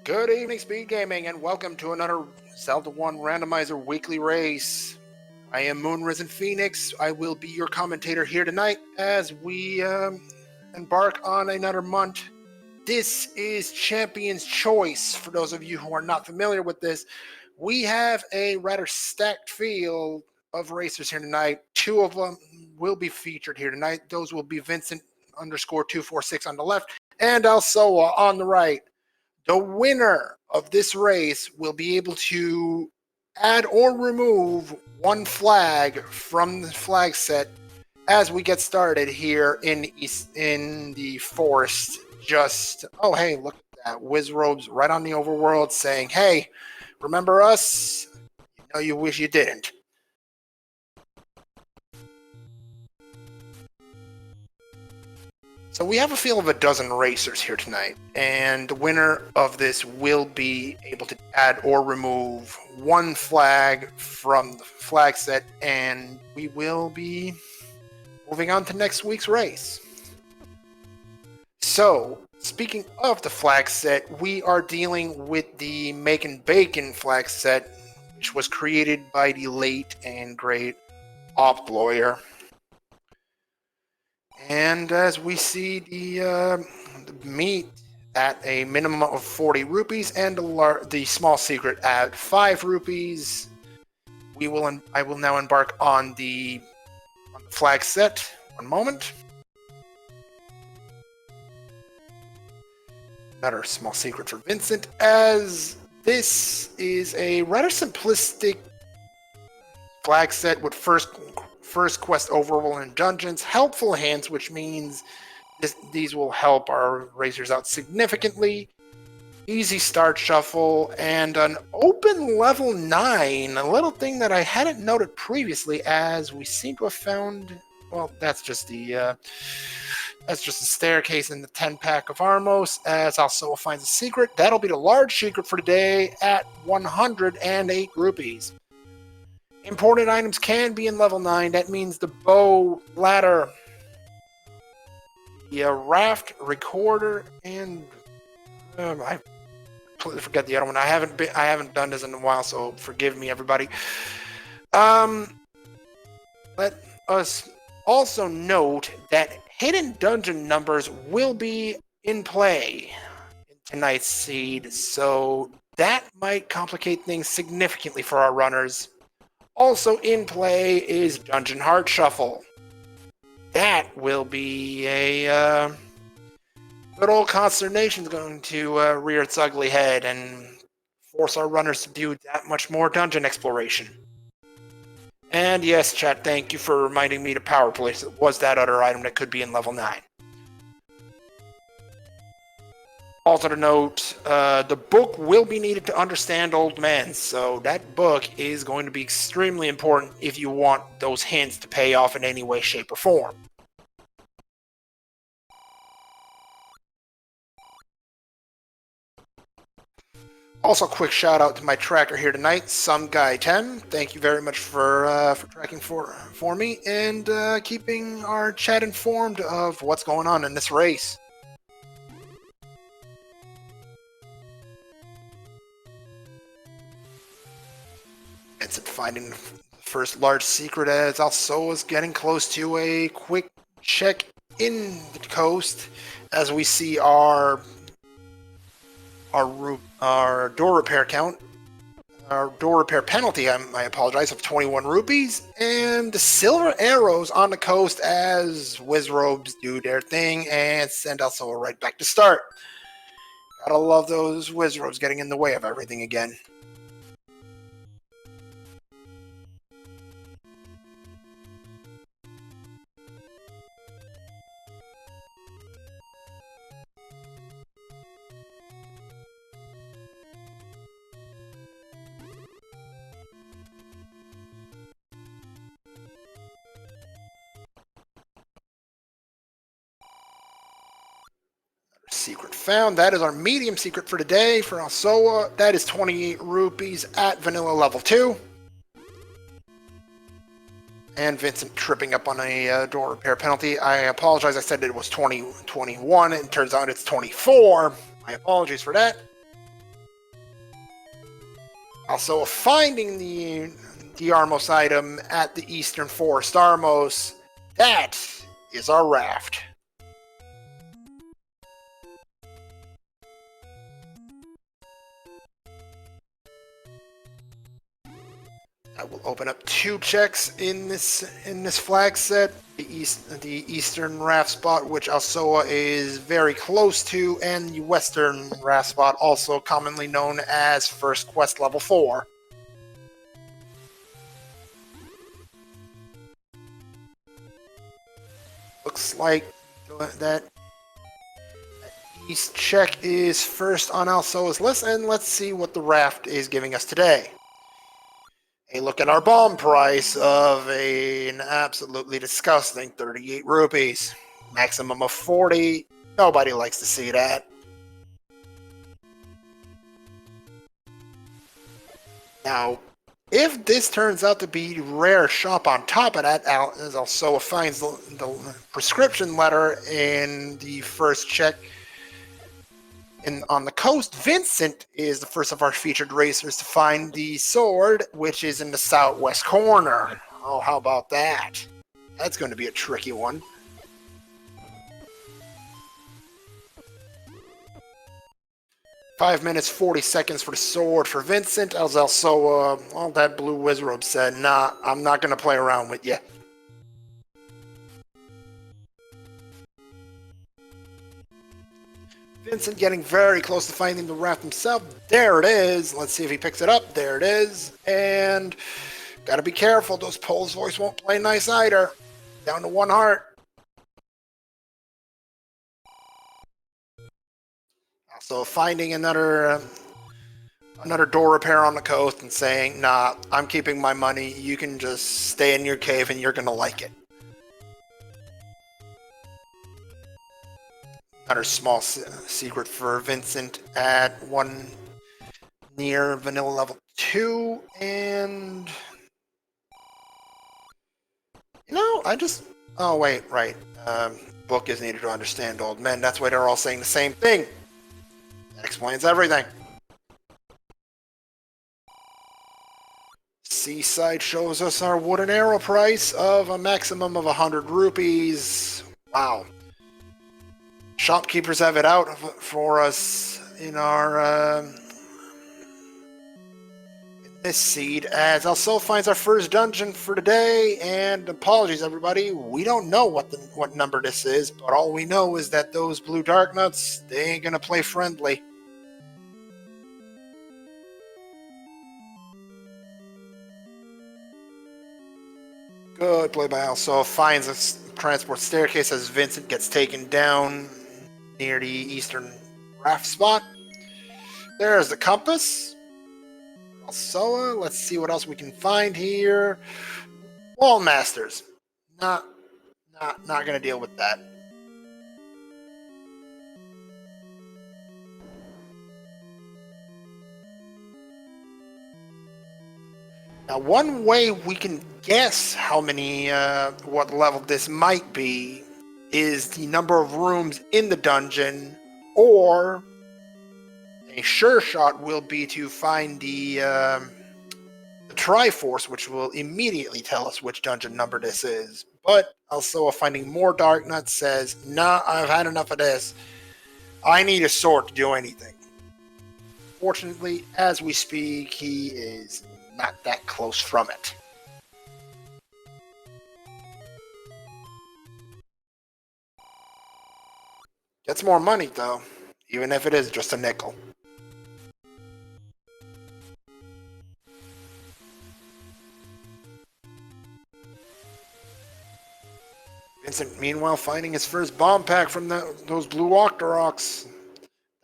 Good evening, Speed Gaming, and welcome to another Zelda 1 Randomizer weekly race. I am Moonrisen Phoenix. I will be your commentator here tonight as we embark on another month. This is Champion's Choice. For those of you who are not familiar with this, we have a rather stacked field of racers here tonight. Two of them will be featured here tonight. Those will be Vincent _246 on the left and Alsoa on the right. The winner of this race will be able to add or remove one flag from the flag set as we get started here in the forest. Oh hey, look at that. Wizrobes right on the overworld saying, hey, remember us? You know you wish you didn't. So we have a field of a dozen racers here tonight, and the winner of this will be able to add or remove one flag from the flag set, and we will be moving on to next week's race. So, speaking of the flag set, we are dealing with the Makin flag set, which was created by the late and great Op Lawyer. And as we see the meat at a minimum of 40 rupees and the small secret at 5 rupees, I will now embark on the flag set. One moment. Another small secret for Vincent, as this is a rather simplistic flag set with first quest overworld and dungeons, helpful hints, which means these will help our racers out significantly. Easy start shuffle and an open level 9, a little thing that I hadn't noted previously, as we seem to have found. Well, that's just the staircase in the 10-pack of Armos. As Alsoa finds a secret, that'll be the large secret for today at 108 rupees. Imported items can be in level 9. That means the bow, ladder, the raft, recorder, and I completely forget the other one. I haven't done this in a while, so forgive me, everybody. Let us also note that hidden dungeon numbers will be in play in tonight's seed, so that might complicate things significantly for our runners. Also in play is Dungeon Heart Shuffle. That will be a good old consternation going to rear its ugly head and force our runners to do that much more dungeon exploration. And yes, chat, thank you for reminding me to power place. It was that other item that could be in level 9. Also to note, the book will be needed to understand Old Men, so that book is going to be extremely important if you want those hints to pay off in any way, shape, or form. Also, a quick shout out to my tracker here tonight, Some Guy 10. Thank you very much for tracking for me and keeping our chat informed of what's going on in this race. Vincent finding the first large secret as Alsoa is getting close to a quick check in the coast as we see our door repair count, our door repair penalty, I apologize, of 21 rupees, and the silver arrows on the coast as Wizrobes do their thing and send Alsoa right back to start. Gotta love those Wizrobes getting in the way of everything again. Secret found. That is our medium secret for today for Alsoa. That is 28 rupees at vanilla level 2. And Vincent tripping up on a door repair penalty. I apologize, I said it was 21. It turns out it's 24. My apologies for that. Also, finding the Armos item at the Eastern Forest Armos, that is our raft. I will open up 2 checks in this flag set. The Eastern raft spot, which Alsoa is very close to, and the Western raft spot, also commonly known as First Quest Level 4. Looks like that East check is first on Alsoa's list, and let's see what the raft is giving us today. A look at our bomb price of an absolutely disgusting 38 rupees. Maximum of 40. Nobody likes to see that. Now, if this turns out to be rare shop on top of that, as Alsoa finds the prescription letter in the first check, on the coast, Vincent is the first of our featured racers to find the sword, which is in the southwest corner. Oh, how about that? That's going to be a tricky one. $5 minutes, 40 seconds for the sword for Vincent. As also, all that blue wizard said, nah, I'm not going to play around with you. Vincent getting very close to finding the raft himself. There it is. Let's see if he picks it up. There it is. And gotta be careful. Those Poles voice won't play nice either. Down to 1 heart. Also finding another door repair on the coast and saying, nah, I'm keeping my money. You can just stay in your cave and you're gonna like it. Another small secret for Vincent at 1 near vanilla level 2, and oh wait, right. Book is needed to understand old men. That's why they're all saying the same thing. That explains everything. Seaside shows us our wooden arrow price of a maximum of 100 rupees. Wow. Shopkeepers have it out for us in our in this seed, as Alsoa finds our first dungeon for today. And apologies, everybody, we don't know what number this is, but all we know is that those blue dark nuts, they ain't gonna play friendly. Good play by Alsoa. Finds a transport staircase as Vincent gets taken down near the eastern raft spot. There's the compass. Alsoa, let's see what else we can find here. Wall Masters. Not gonna deal with that. Now, one way we can guess how many, what level this might be, is the number of rooms in the dungeon, or a sure shot will be to find the Triforce, which will immediately tell us which dungeon number this is. But also, finding more Dark Nuts says, nah, I've had enough of this. I need a sword to do anything. Fortunately, as we speak, he is not that close from it. Gets more money, though, even if it is just a nickel. Vincent, meanwhile, finding his first bomb pack from those blue Octoroks.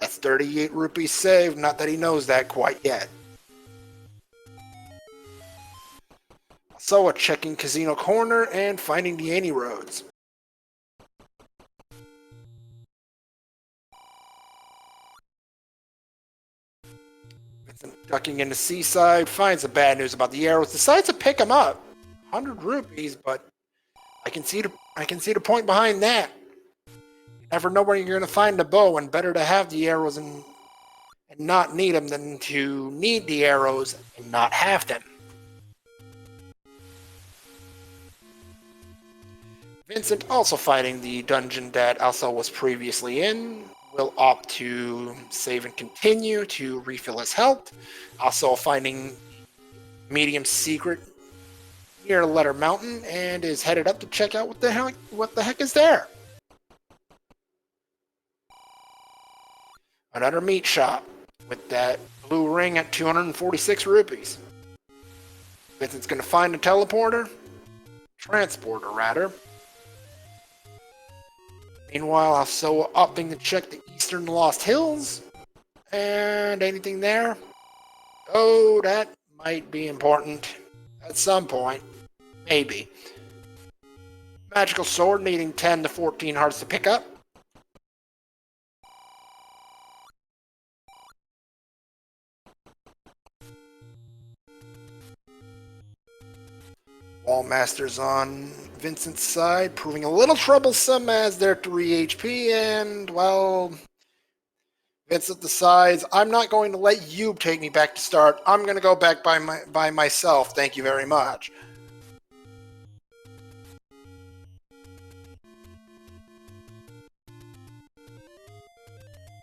That's 38 rupees saved, not that he knows that quite yet. So, checking Casino Corner and finding the Annie Roads. Vincent, ducking into Seaside, finds the bad news about the arrows, decides to pick them up. 100 rupees, but I can see the point behind that. You never know where you're going to find the bow, and better to have the arrows and and not need them than to need the arrows and not have them. Vincent, also fighting the dungeon that Alsoa was previously in, will opt to save and continue to refill his health. Also finding medium secret near Letter Mountain and is headed up to check out what the heck is there. Another meat shop with that blue ring at 246 rupees. Vincent's gonna find a transporter rather. Meanwhile, Alsoa opting to check the Eastern Lost Hills. And anything there? Oh, that might be important at some point. Maybe. Magical sword needing 10 to 14 hearts to pick up. Wall Masters on Vincent's side, proving a little troublesome as they're 3 HP, and, well, Vincent decides, I'm not going to let you take me back to start. I'm going to go back by myself. Thank you very much.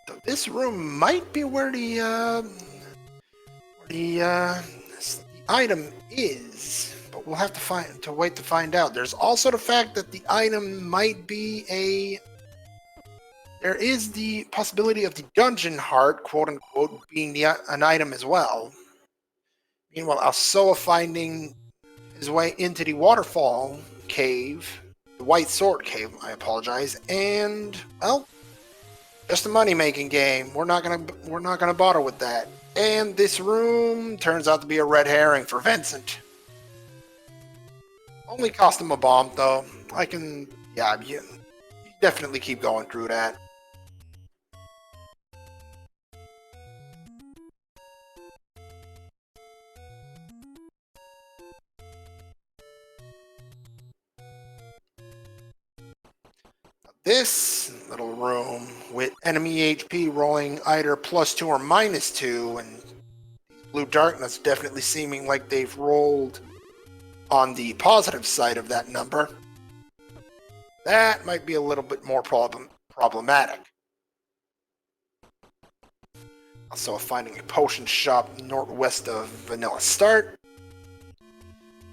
So this room might be where the item is. But we'll have to wait to find out. There's also the fact that the item might be there is the possibility of the dungeon heart, quote-unquote, being an item as well. Meanwhile, Alsoa finding his way into the waterfall cave, the White Sword Cave, I apologize, and, well, just a money-making game. We're not gonna bother with that. And this room turns out to be a red herring for Vincent. Only cost him a bomb, though. You definitely keep going through that. This little room with enemy HP rolling either +2 or -2, and blue darkness definitely seeming like they've rolled on the positive side of that number, that might be a little bit more problematic. Also finding a potion shop northwest of Vanilla Start,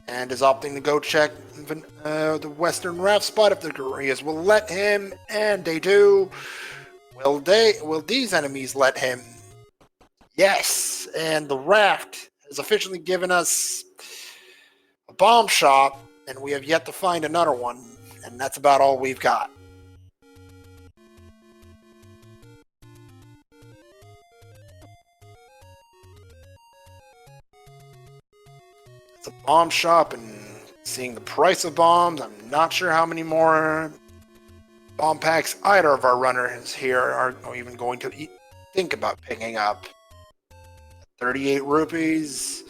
and is opting to go check the western raft spot if the Gorias will let him, and they do. Will these enemies let him? Yes, and the raft has officially given us a bomb shop, and we have yet to find another one, and that's about all we've got. It's a bomb shop, and seeing the price of bombs, I'm not sure how many more bomb packs either of our runners here are even going to think about picking up. 38 rupees.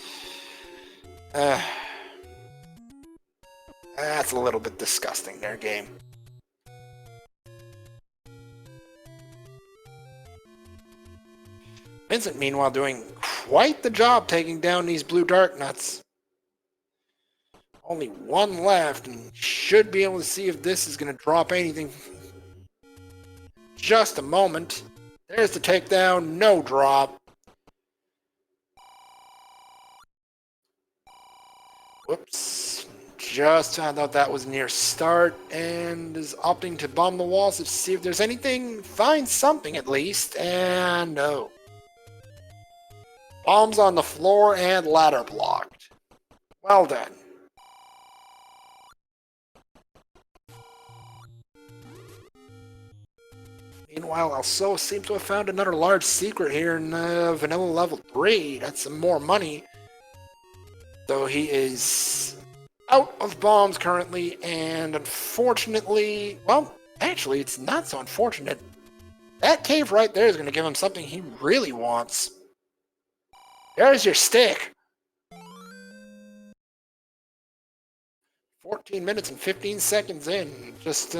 That's a little bit disgusting, their game. Vincent, meanwhile, doing quite the job taking down these blue dark nuts. Only one left, and should be able to see if this is going to drop anything. Just a moment. There's the takedown, no drop. Whoops. Just found out that was near start, and is opting to bomb the walls to see if there's anything, find something at least, and no. Bombs on the floor and ladder blocked. Well done. Meanwhile, Alsoa seems to have found another large secret here in Vanilla Level 3. That's some more money. Though he is out of bombs currently, and unfortunately, well, actually, it's not so unfortunate. That cave right there is going to give him something he really wants. There's your stick. 14 minutes and 15 seconds in. Just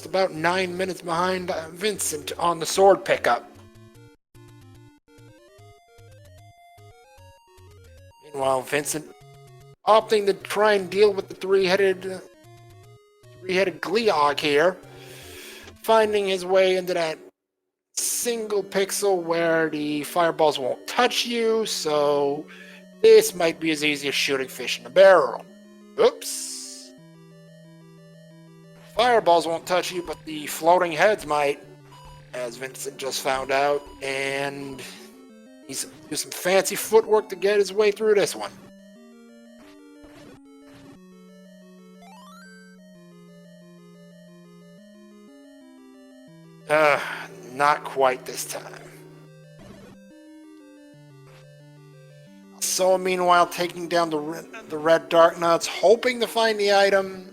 about 9 minutes behind Vincent on the sword pickup. Meanwhile, Vincent opting to try and deal with the three-headed Gleeok here, finding his way into that single pixel where the fireballs won't touch you, so this might be as easy as shooting fish in a barrel. Oops. Fireballs won't touch you, but the floating heads might, as Vincent just found out, and he's do some fancy footwork to get his way through this one. Not quite this time. So meanwhile, taking down the red dark nuts, hoping to find the item.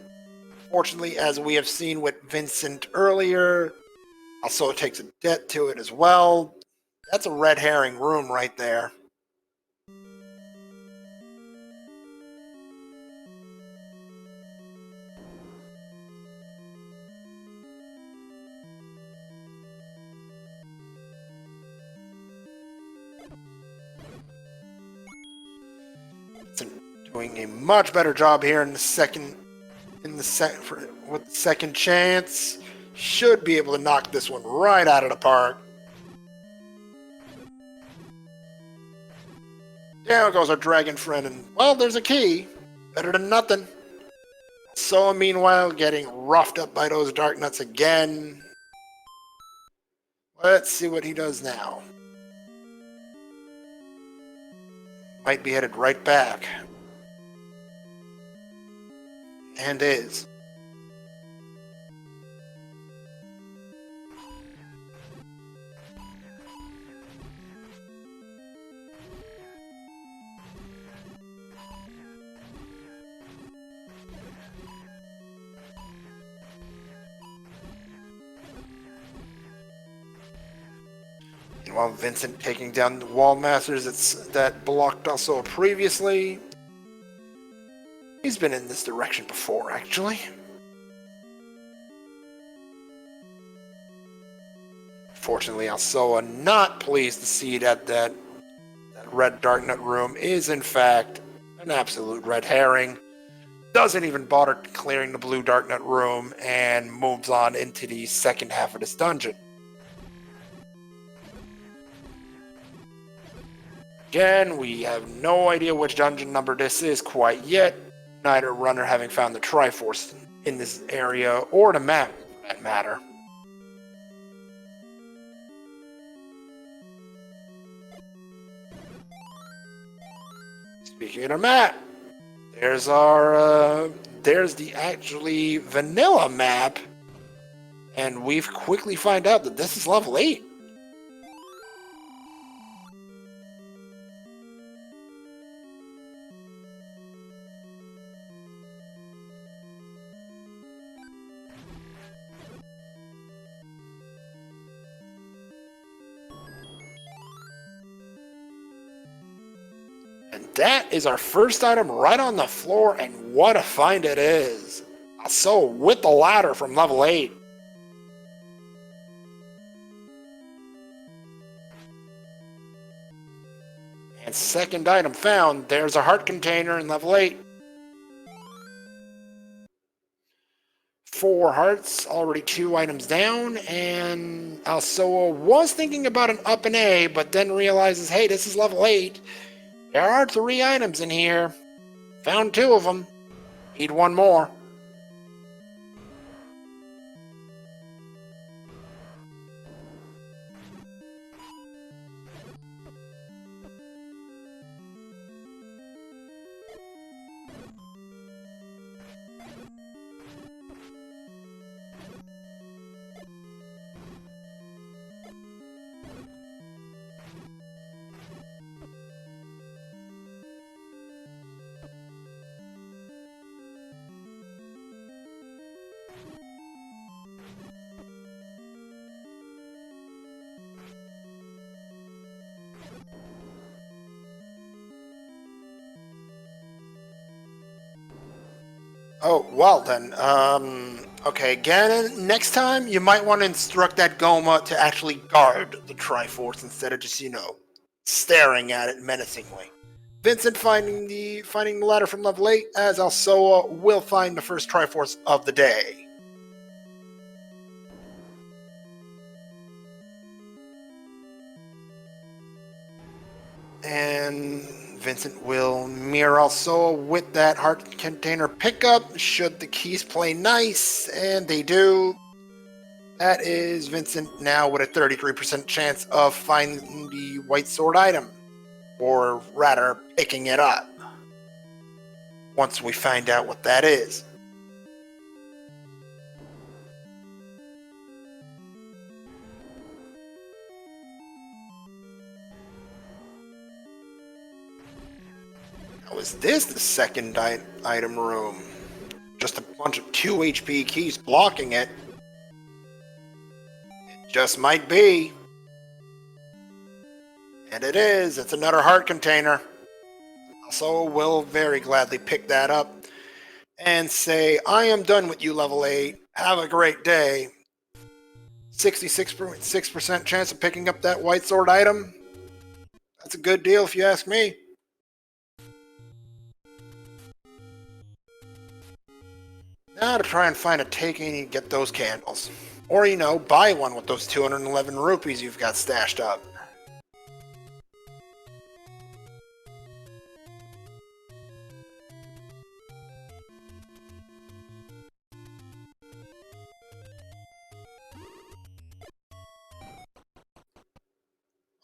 Fortunately, as we have seen with Vincent earlier, Alsoa takes a debt to it as well. That's a red herring room right there. Doing a much better job here with the second chance. Should be able to knock this one right out of the park. Down goes our dragon friend, and well, there's a key. Better than nothing. So meanwhile, getting roughed up by those dark nuts again. Let's see what he does now. Might be headed right back. And is. While Vincent taking down the wall masters that blocked Alsoa previously. He's been in this direction before, actually. Fortunately, Alsoa not pleased to see that red dark nut room is in fact an absolute red herring. Doesn't even bother clearing the blue dark nut room and moves on into the second half of this dungeon. Again, we have no idea which dungeon number this is quite yet. Neither runner having found the Triforce in this area, or the map, for that matter. Speaking of the map, there's the actually vanilla map, and we've quickly find out that this is level 8. And that is our first item right on the floor, and what a find it is. So with the ladder from level 8. And second item found, there's a heart container in level 8. 4 hearts, already 2 items down, and Alsoa was thinking about an up and A, but then realizes, hey, this is level 8. There are 3 items in here. Found 2 of them. Need 1 more. Oh, well then, okay, Ganon, next time you might want to instruct that Goma to actually guard the Triforce instead of just, staring at it menacingly. Vincent finding the ladder from level 8, as Alsoa will find the first Triforce of the day. And Vincent will mirror Alsoa with that heart container pickup, should the keys play nice, and they do. That is Vincent now with a 33% chance of finding the white sword item, or rather, picking it up, once we find out what that is. Now, is this the second item room? Just a bunch of 2 HP keys blocking it? It just might be. And it is. It's another heart container. So we'll very gladly pick that up and say, I am done with you, level 8. Have a great day. 66% chance of picking up that white sword item. That's a good deal if you ask me. Now to try and find a taking and get those candles. Or, you know, buy one with those 211 rupees you've got stashed up.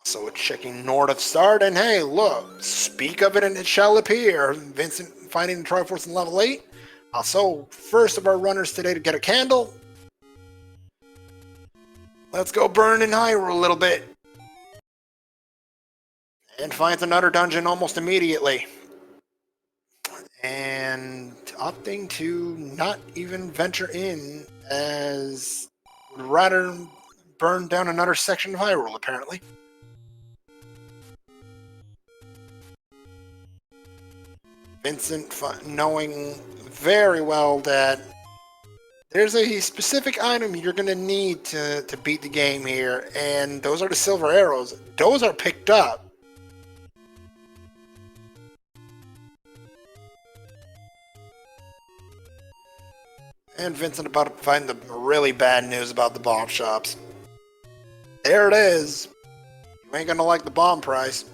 So it's checking North of Start, and hey, look, speak of it and it shall appear. Vincent finding the Triforce in level 8. Also, first of our runners today to get a candle. Let's go burn in Hyrule a little bit. And finds another dungeon almost immediately. And opting to not even venture in, as would rather burn down another section of Hyrule, apparently. Vincent knowing very well that there's a specific item you're going to need to beat the game here, and those are the silver arrows. Those are picked up. And Vincent about to find the really bad news about the bomb shops. There it is. You ain't going to like the bomb price.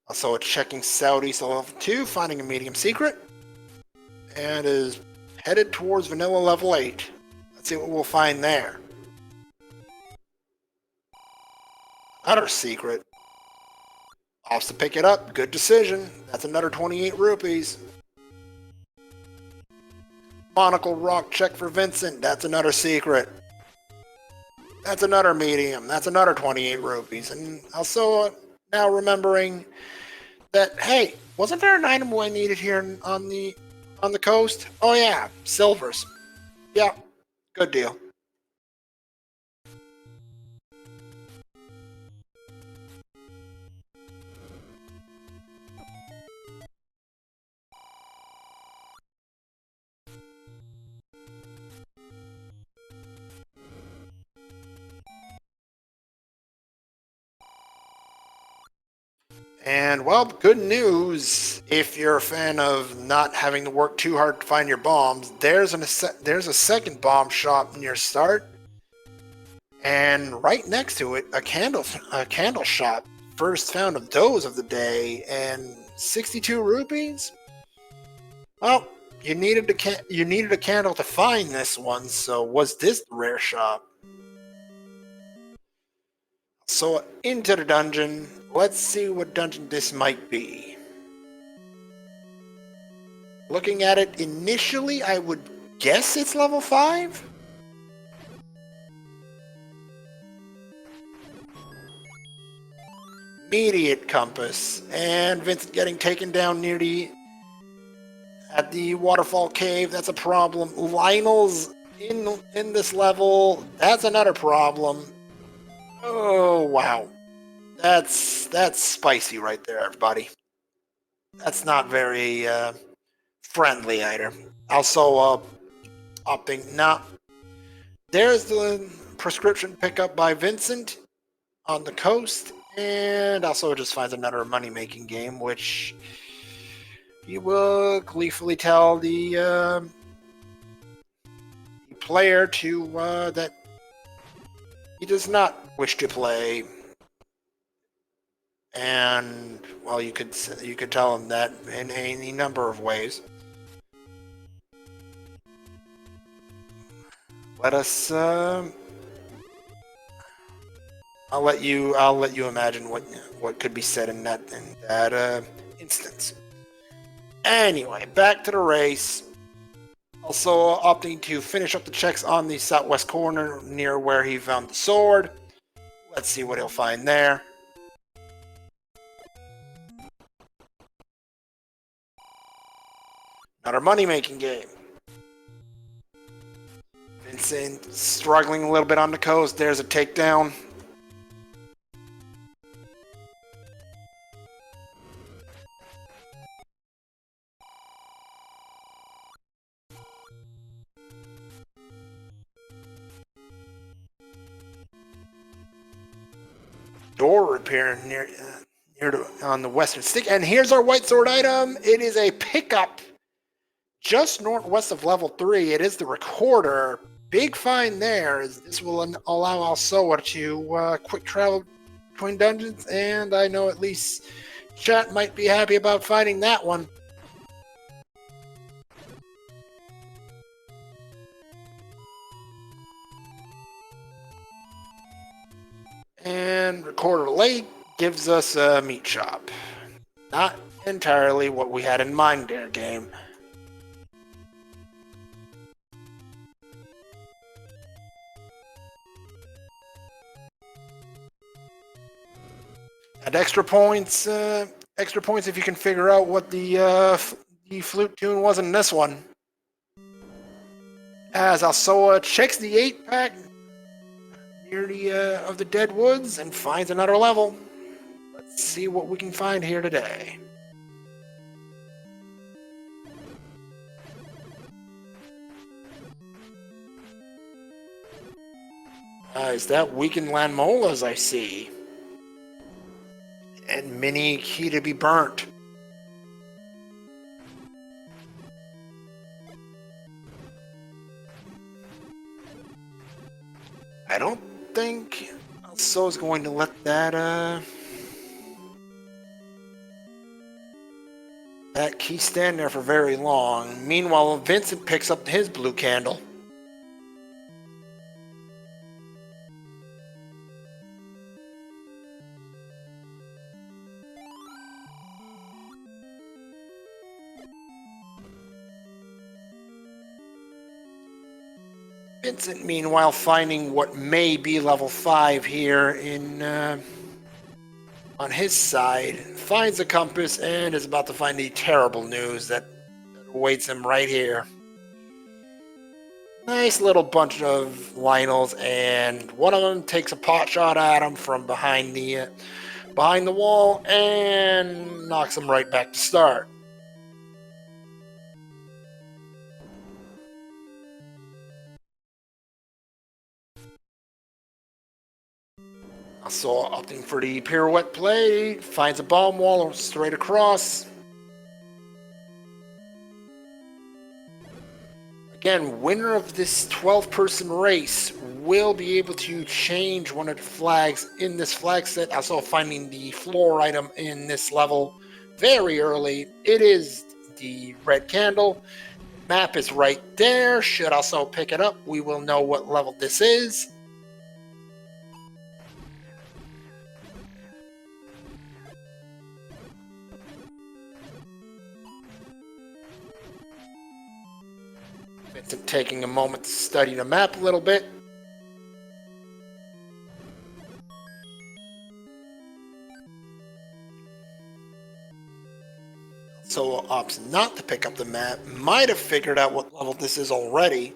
Also, it's checking southeast level 2, finding a medium secret, and is headed towards vanilla level 8. Let's see what we'll find there. Another secret. Opts to pick it up. Good decision. That's another 28 rupees. Monocle rock check for Vincent. That's another secret. That's another medium. That's another 28 rupees. And also, now remembering that, hey, wasn't there an item I needed here on the coast? Oh yeah, silvers. Yeah, good deal. And, well, good news, if you're a fan of not having to work too hard to find your bombs, there's a second bomb shop near Start, and right next to it, a candle shop. First found of those of the day, and 62 rupees? Well, you needed a candle to find this one, so was this the rare shop? So into the dungeon. Let's see what dungeon this might be. Looking at it initially, I would guess it's level 5? Immediate compass. And Vincent getting taken down at the waterfall cave. That's a problem. Lionel's in this level. That's another problem. Oh, wow. That's spicy right there, everybody. That's not very friendly either. Also, upping. Nah. There's the prescription pickup by Vincent on the coast, and also just finds another money-making game, which he will gleefully tell the player to that he does not wish to play. And well, you could tell him that in any number of ways. Let us. I'll let you imagine what could be said in that instance. Anyway, back to the race. Also opting to finish up the checks on the southwest corner near where he found the sword. Let's see what he'll find there. Another money-making game. Vincent struggling a little bit on the coast. There's a takedown. Door repair near on the western stick. And here's our white sword item. It is a pickup just northwest of level 3. It is the recorder. Big find there. This will allow Alsoa to quick travel between dungeons, and I know at least chat might be happy about finding that one. And Recorder Lake gives us a meat shop. Not entirely what we had in mind there, game. And extra points if you can figure out what the flute tune was in this one. As Alsoa checks the 8-pack near the of the Dead Woods and finds another level. Let's see what we can find here today. Is that weakened land molas I see? And mini key to be burnt. I don't think Alsoa's going to let that key stand there for very long. Meanwhile, Vincent picks up his blue candle. Vincent, meanwhile, finding what may be level 5 here in on his side, finds a compass and is about to find the terrible news that awaits him right here. Nice little bunch of Lionels, and one of them takes a pot shot at him from behind the wall and knocks him right back to start. So opting for the pirouette play, finds a bomb wall straight across. Again, winner of this 12-person race will be able to change one of the flags in this flag set. Also finding the floor item in this level very early. It is the red candle. Map is right there. Should also pick it up. We will know what level this is. Vincent taking a moment to study the map a little bit. So opts not to pick up the map. Might have figured out what level this is already.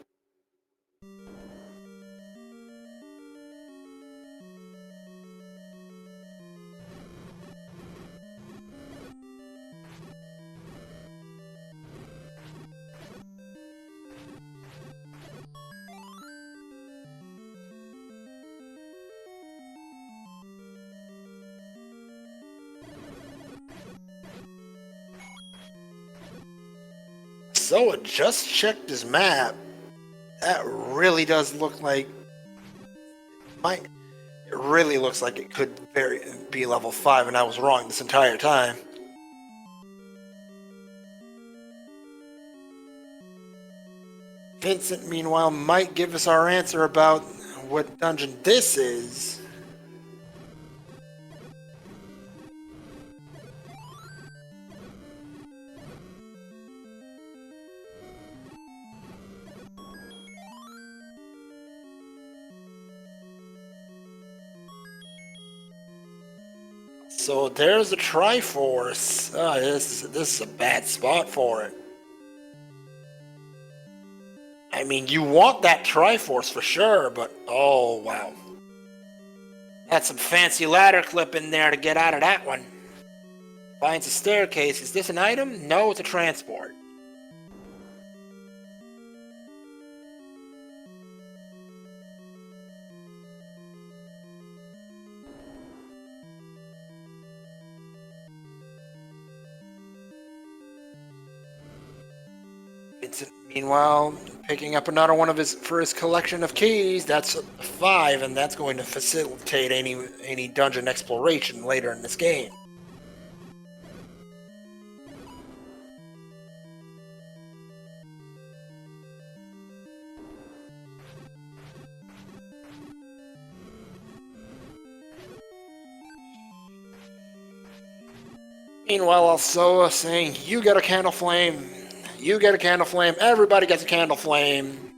Alsoa just checked his map. That really does look like... It really looks like it could be level 5, and I was wrong this entire time. Vincent, meanwhile, might give us our answer about what dungeon this is. So there's a Triforce. Oh, this is a bad spot for it. I mean, you want that Triforce for sure, but oh wow. That's some fancy ladder clip in there to get out of that one. Finds a staircase. Is this an item? No, it's a transport. Vincent, meanwhile, picking up another one of his collection of keys. That's 5, and that's going to facilitate any dungeon exploration later in this game. Meanwhile, Alsoa saying, "You get a candle flame. You get a candle flame. Everybody gets a candle flame."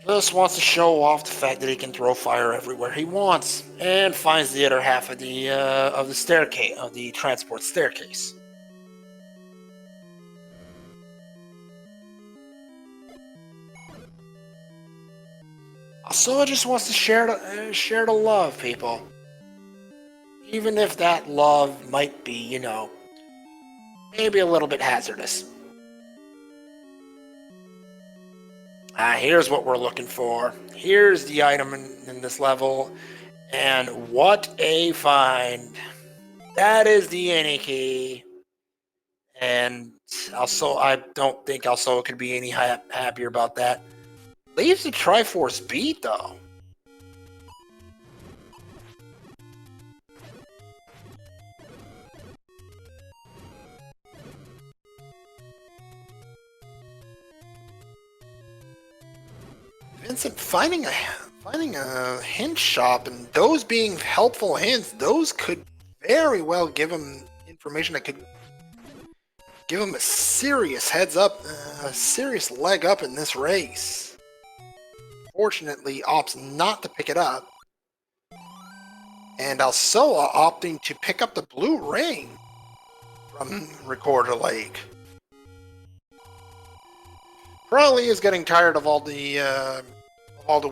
Just wants to show off the fact that he can throw fire everywhere he wants, and finds the other half of the staircase, of the transport staircase. Alsoa just wants to share the love, people. Even if that love might be, you know, maybe a little bit hazardous. Here's what we're looking for. Here's the item in this level. And what a find. That is the any key. And also, I don't think Alsoa could be any happier about that. Leaves the Triforce beat, though. Vincent finding a hint shop, and those being helpful hints, those could very well give him information that could give him a serious heads up, a serious leg up in this race. Fortunately, opts not to pick it up, and Alsoa opting to pick up the blue ring from Recorder Lake. Probably is getting tired of all the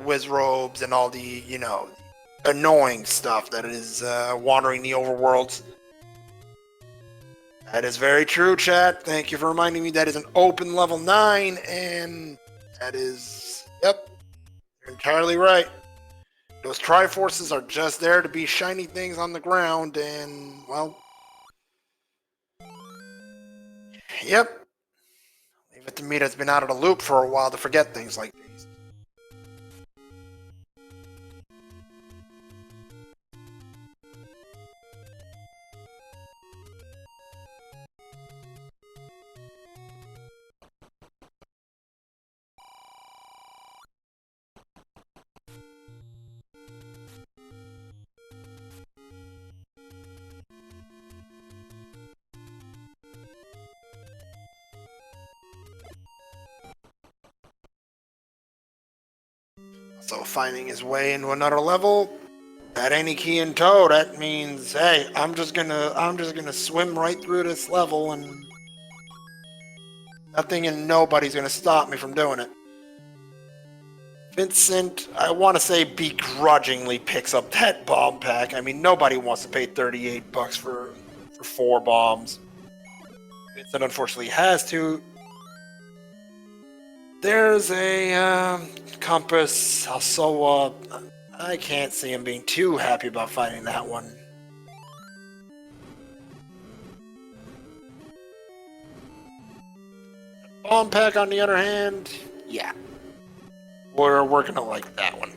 whiz robes and all the, you know, annoying stuff that is wandering the overworlds. That is very true, chat. Thank you for reminding me that is an open level 9, and that is, yep, you're entirely right. Those Triforces are just there to be shiny things on the ground, and, well, yep. Leave it to me that's been out of the loop for a while to forget things like these. So finding his way into another level, that any key in tow, that means, hey, I'm just gonna swim right through this level, and nothing and nobody's gonna stop me from doing it. Vincent, I want to say begrudgingly picks up that bomb pack. I mean, nobody wants to pay $38 for 4 bombs. Vincent unfortunately has to. There's a compass. Alsoa, I can't see him being too happy about finding that one. Bomb pack, on the other hand, yeah. We're gonna like that one.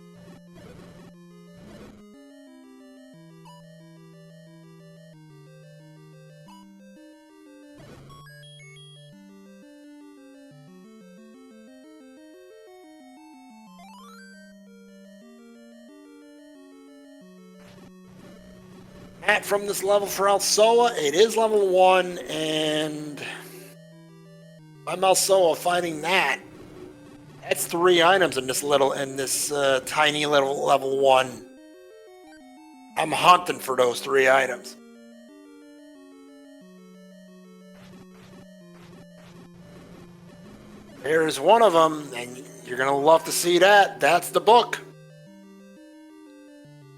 Map from this level for Alsoa, it is level 1, and I'm Alsoa finding that. That's 3 items in this tiny little level 1. I'm hunting for those 3 items. Here's one of them, and you're gonna love to see that. That's the book.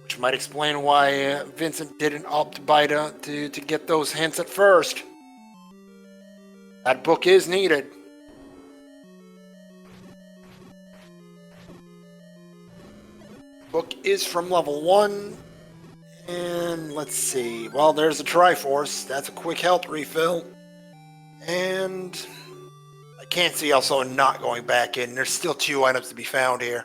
Which might explain why Vincent didn't opt to get those hints at first. That book is needed. Book is from level 1. And let's see. Well, there's a Triforce. That's a quick health refill. And I can't see also not going back in. There's still 2 items to be found here.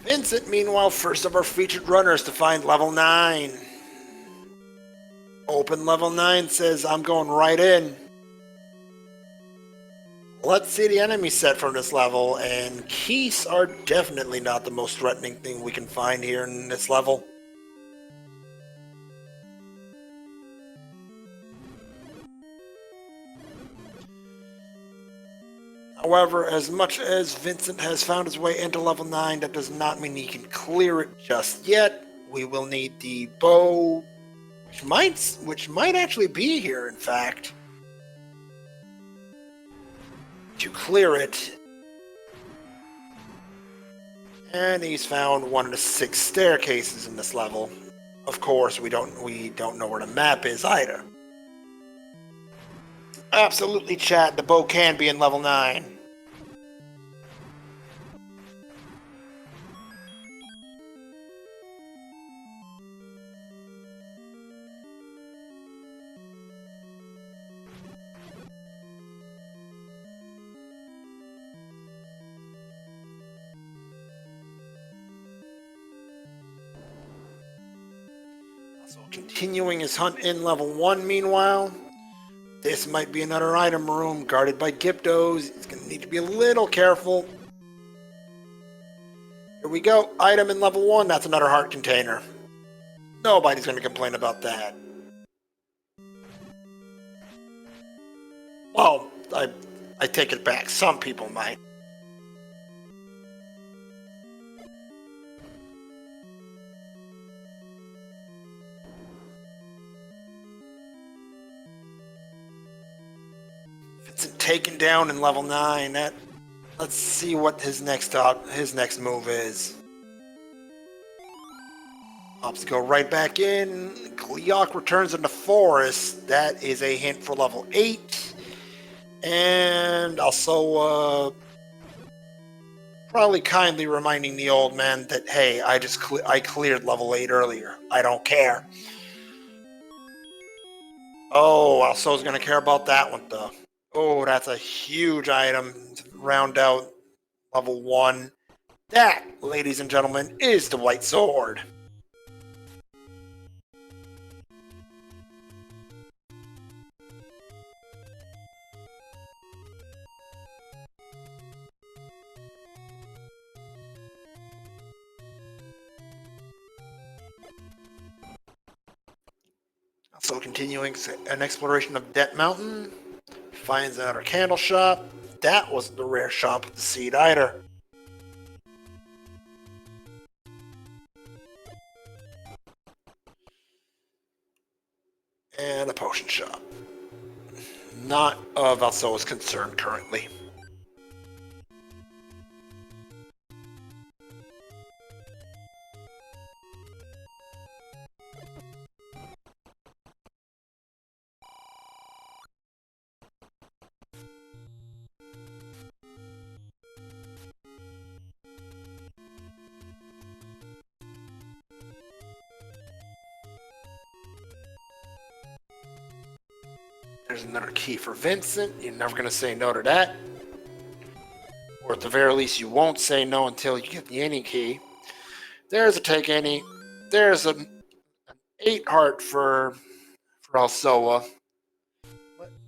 Vincent, meanwhile, first of our featured runners to find level 9. Open level 9 says, I'm going right in. Let's see the enemy set from this level, and keys are definitely not the most threatening thing we can find here in this level. However, as much as Vincent has found his way into level 9, that does not mean he can clear it just yet. We will need the bow, which might actually be here, in fact, to clear it. And he's found one of the 6 staircases in this level. Of course, we don't know where the map is either. Absolutely, chat. The bow can be in level 9. So continuing his hunt in level 1, meanwhile. This might be another item room guarded by Gyptos. He's going to need to be a little careful. Here we go. Item in level 1. That's another heart container. Nobody's going to complain about that. Well, I take it back. Some people might. Taken down in level 9. Let's see what his next move is. Opts to go right back in. Gleok returns in the forest. That is a hint for level 8. And also probably kindly reminding the old man that, hey, I cleared level 8 earlier. I don't care. Oh, Alsoa's gonna care about that one though. Oh, that's a huge item to round out level 1. That, ladies and gentlemen, is the White Sword. So continuing an exploration of Debt Mountain. Finds another candle shop. That wasn't the rare shop with the seed either. And a potion shop. Not of Alsoa's concern currently. There's another key for Vincent. You're never going to say no to that. Or at the very least, you won't say no until you get the any key. There's a take any. There's an 8 heart for Alsoa.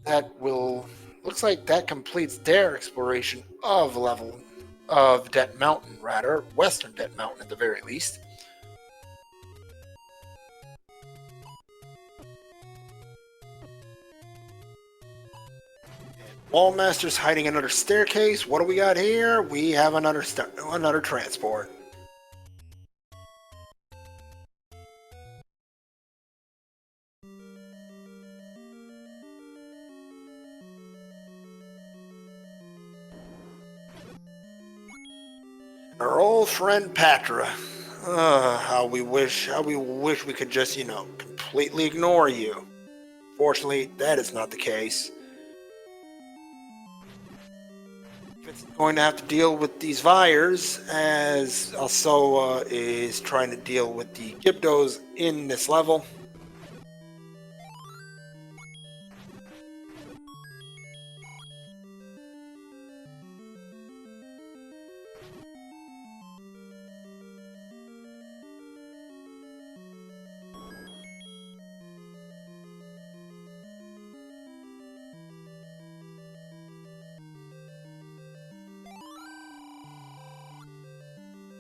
That will... Looks like that completes their exploration of Debt Mountain, rather. Western Debt Mountain, at the very least. Wallmaster's hiding another staircase. What do we got here? We have another transport. Our old friend Patra. How we wish we could just, completely ignore you. Fortunately, that is not the case. It's going to have to deal with these Vyres, as Alsoa is trying to deal with the Gibdos in this level.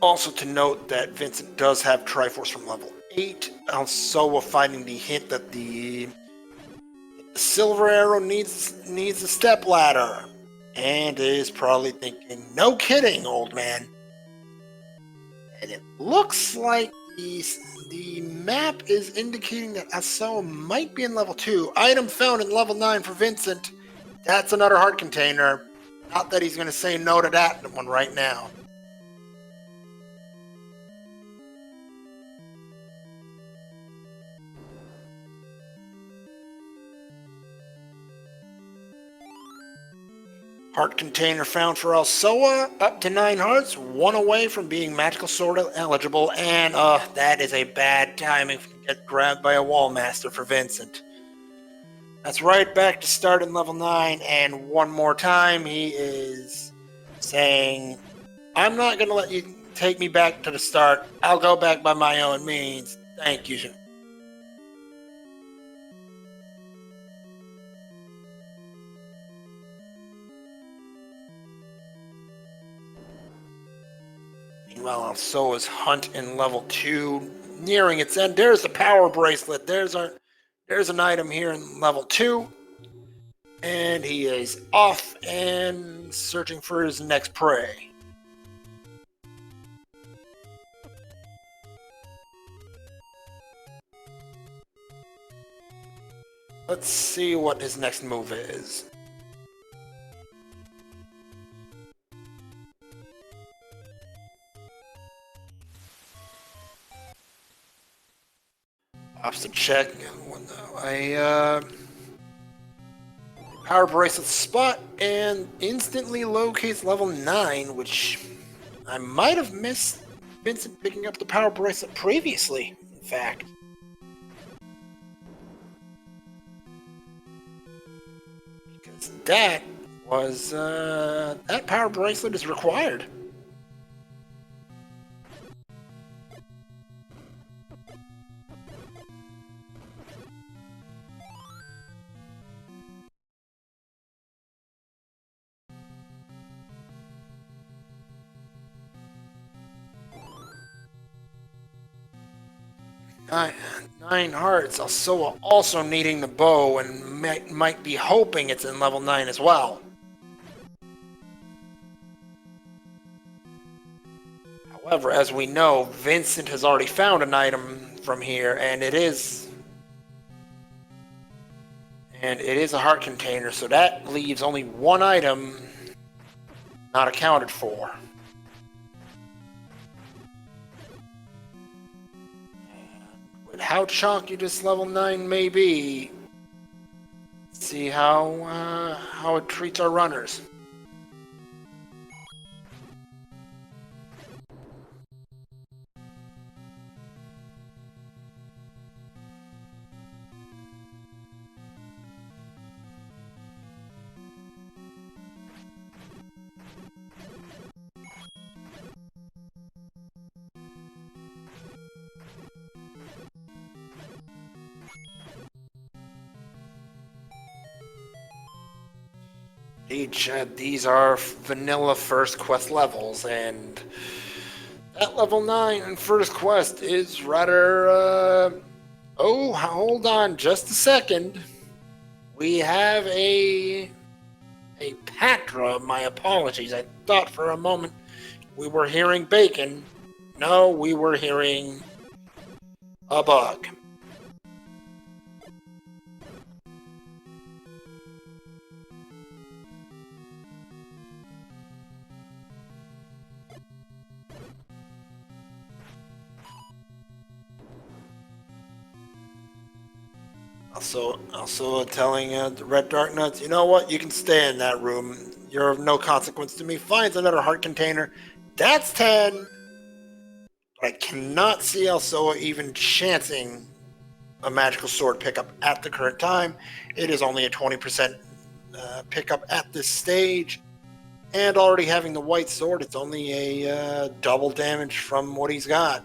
Also to note that Vincent does have Triforce from level 8. Also finding the hint that the Silver Arrow needs a step ladder. And is probably thinking, no kidding, old man. And it looks like the map is indicating that Alsoa might be in level 2. Item found in level 9 for Vincent. That's another heart container. Not that he's going to say no to that one right now. Heart container found for Alsoa, up to 9 hearts, 1 away from being magical sword eligible, and that is a bad timing to get grabbed by a Wallmaster for Vincent. That's right back to start in level 9, and one more time he is saying, I'm not going to let you take me back to the start. I'll go back by my own means. Thank you. Meanwhile, Alsoa's hunt in level 2 nearing its end. There's the power bracelet. There's an item here in level 2. And he is off and searching for his next prey. Let's see what his next move is. Opposite check. Power bracelet spot and instantly locates level 9, which I might have missed Vincent picking up the power bracelet previously, in fact. Because that was, that power bracelet is required. Nine hearts. Alsoa also needing the bow and might be hoping it's in level 9 as well. However, as we know, Vincent has already found an item from here, and it is a heart container, so that leaves only one item not accounted for. How chunky this level 9 may be. See how it treats our runners. These are vanilla first quest levels, and that level 9 in first quest is rather, oh, hold on just a second. We have a Patra, my apologies. I thought for a moment we were hearing bacon. No, we were hearing a bug. Also telling the Red Dark Nuts, you know what? You can stay in that room. You're of no consequence to me. Finds another heart container. That's 10. But I cannot see Alsoa even chancing a magical sword pickup at the current time. It is only a 20% pickup at this stage. And already having the white sword, it's only a double damage from what he's got.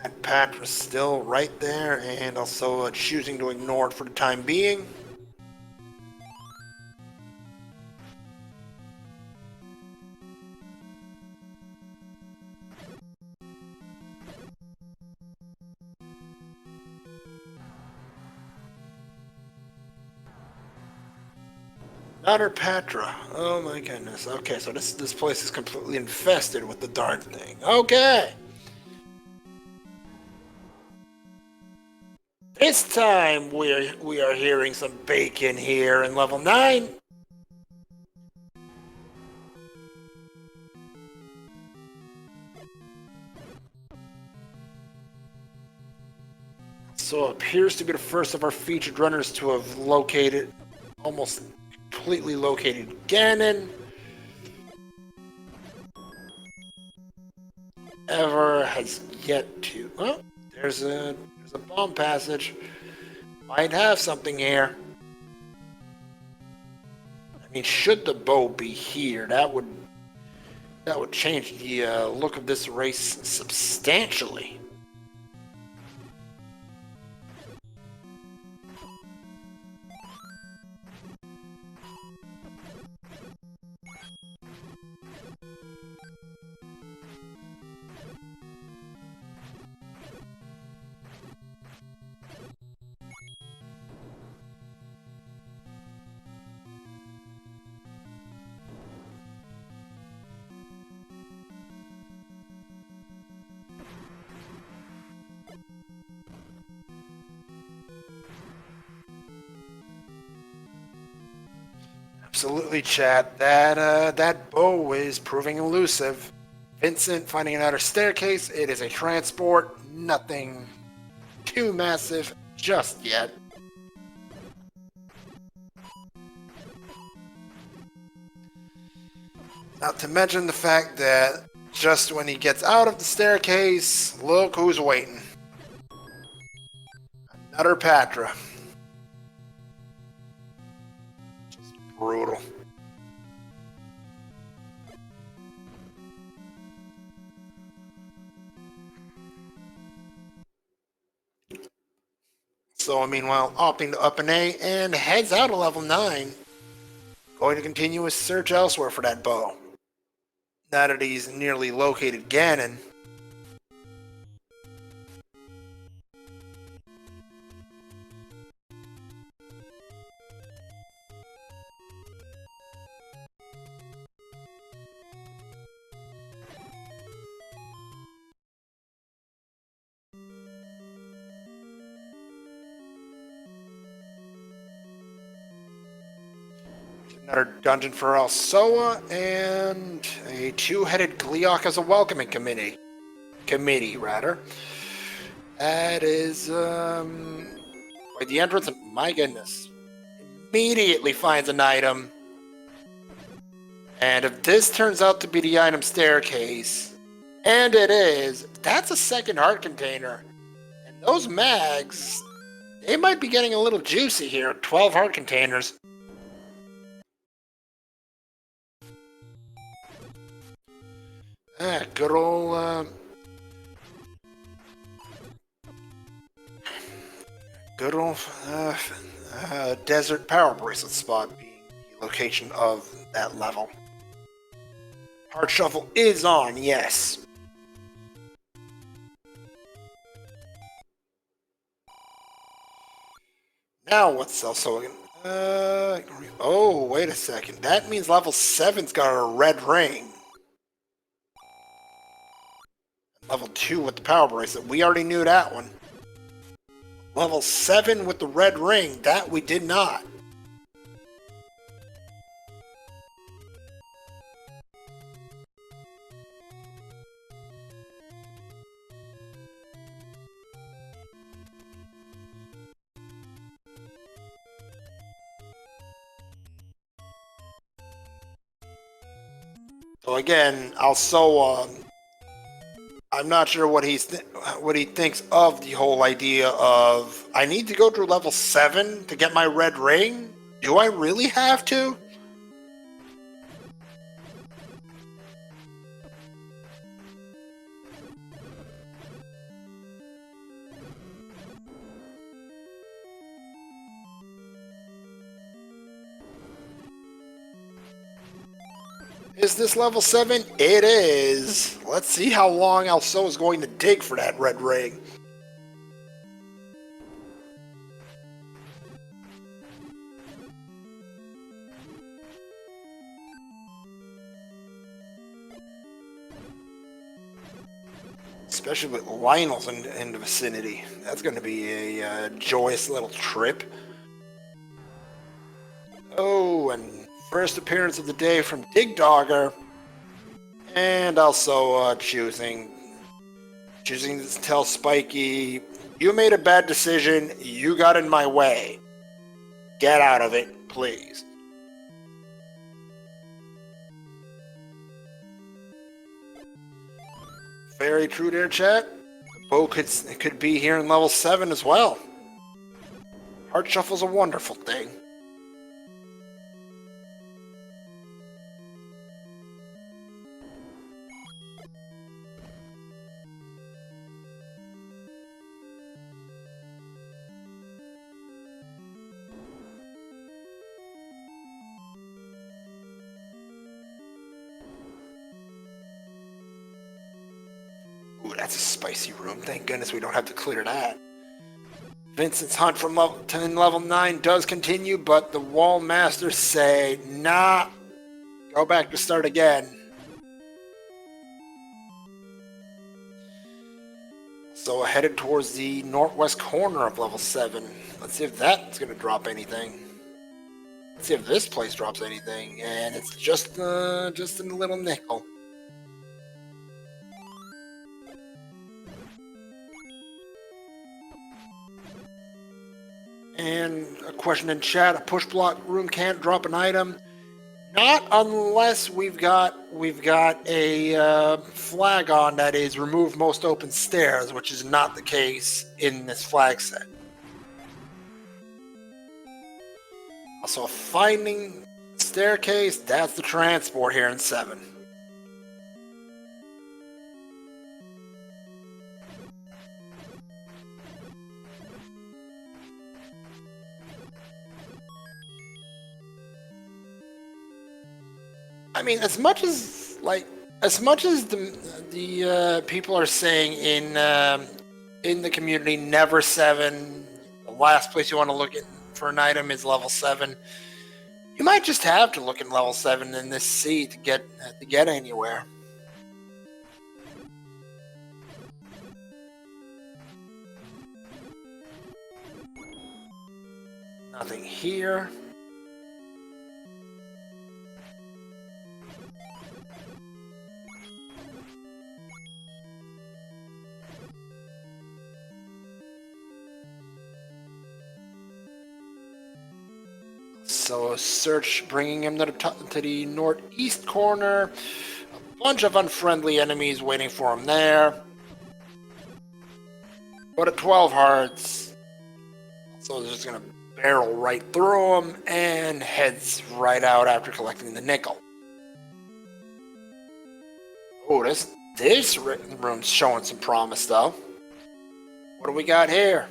And Patra's still right there, and also choosing to ignore it for the time being. Another Patra. Oh my goodness. Okay, so this place is completely infested with the darn thing. Okay. This time we are hearing some bacon here in level 9. So it appears to be the first of our featured runners to have located, almost completely located Ganon. Ever has yet to. Oh, there's a bomb passage. Might have something here. I mean, should the bow be here, that would change the look of this race substantially. Absolutely, chat. That bow is proving elusive. Vincent finding another staircase. It is a transport. Nothing too massive just yet. Not to mention the fact that just when he gets out of the staircase, look who's waiting. Another Patra. Just brutal. So, meanwhile, opting to up an A and heads out of level 9. Going to continue his search elsewhere for that bow. Now that he's nearly located Ganon. Another dungeon for Alsoa, and a two-headed Gleeok as a welcoming committee. That is, wait, the entrance, my goodness. Immediately finds an item. And if this turns out to be the item staircase, and it is, that's a second heart container. And those mags, they might be getting a little juicy here. 12 heart containers. Good old, good old, desert power bracelet spot being the location of that level. Heart Shuffle is on, yes. Now what's also oh, wait a second. That means level 7's got a red ring. Level 2 with the power bracelet. We already knew that one. Level 7 with the red ring. That we did not. So again, Alsoa, I'm not sure what he thinks of the whole idea of I need to go to level 7 to get my red ring. Do I really have to? Is this level 7? It is. Let's see how long Alsoa is going to dig for that red ring. Especially with Lionel's in the vicinity. That's going to be a joyous little trip. Oh, and first appearance of the day from Dig Dogger. And also choosing to tell Spiky, you made a bad decision, you got in my way. Get out of it, please. Very true there, chat. Bo could be here in level 7 as well. Heart Shuffle's a wonderful thing. Ooh, that's a spicy room. Thank goodness we don't have to clear that. Vincent's hunt from level 9 does continue, but the wall masters say, nah, go back to start again. So headed towards the northwest corner of level 7. Let's see if that's going to drop anything. Let's see if this place drops anything. And it's just a little nickel. And a question in chat, a push block room can't drop an item. Not unless we've got a flag on that is remove most open stairs, which is not the case in this flag set. Also, finding staircase, that's the transport here in 7. I mean, as much as the people are saying in the community, never 7. The last place you want to look at for an item is level 7. You might just have to look at level 7 in this sea to get anywhere. Nothing here. So a search bringing him to the northeast corner. A bunch of unfriendly enemies waiting for him there. But at 12 hearts. So they're just going to barrel right through him and heads right out after collecting the nickel. Oh, this room's showing some promise, though. What do we got here?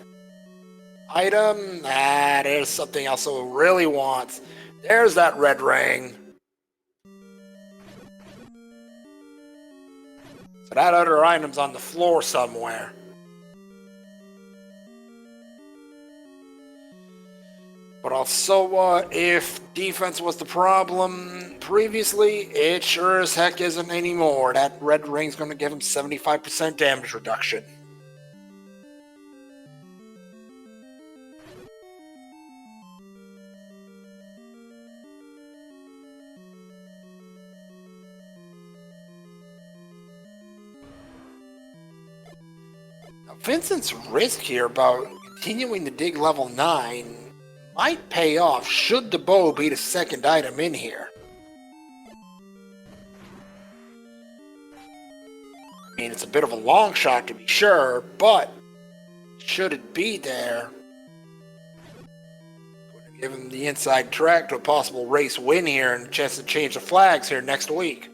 Item? Ah, there's something else Alsoa really wants. There's that red ring. So that other item's on the floor somewhere. But Alsoa, if defense was the problem previously, it sure as heck isn't anymore. That red ring's going to give him 75% damage reduction. Now, Vincent's risk here about continuing to dig level 9 might pay off should the bow be the second item in here. I mean, it's a bit of a long shot to be sure, but should it be there, going to give him the inside track to a possible race win here and a chance to change the flags here next week.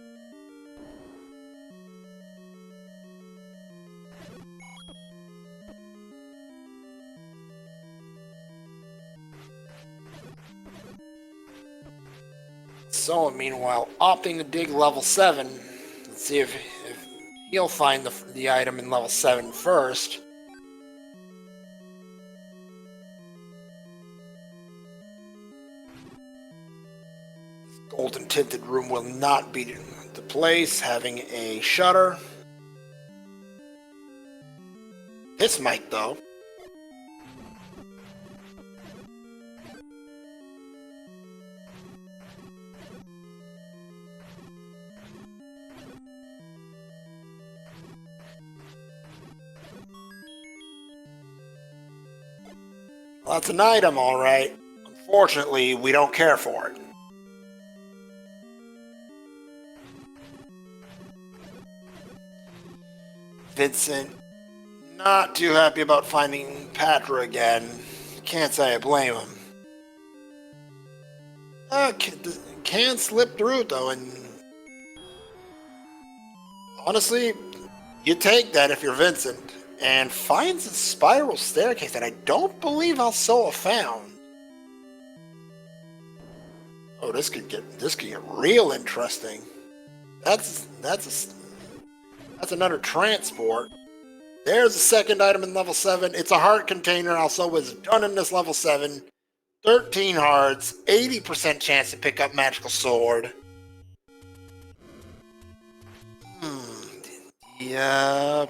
So, meanwhile, opting to dig level 7. Let's see if he'll find the item in level 7 first. Golden tinted room will not be the place, having a shutter. This might, though. Well, that's an item, alright. Unfortunately, we don't care for it. Vincent, not too happy about finding Patra again. Can't say I blame him. Can slip through it, though, and honestly, you take that if you're Vincent. And finds a spiral staircase that I don't believe Alsoa found. Oh, this could get real interesting. That's another transport. There's a second item in level 7. It's a heart container. Alsoa was done in this level 7. 13 hearts, 80% chance to pick up magical sword. Yeah.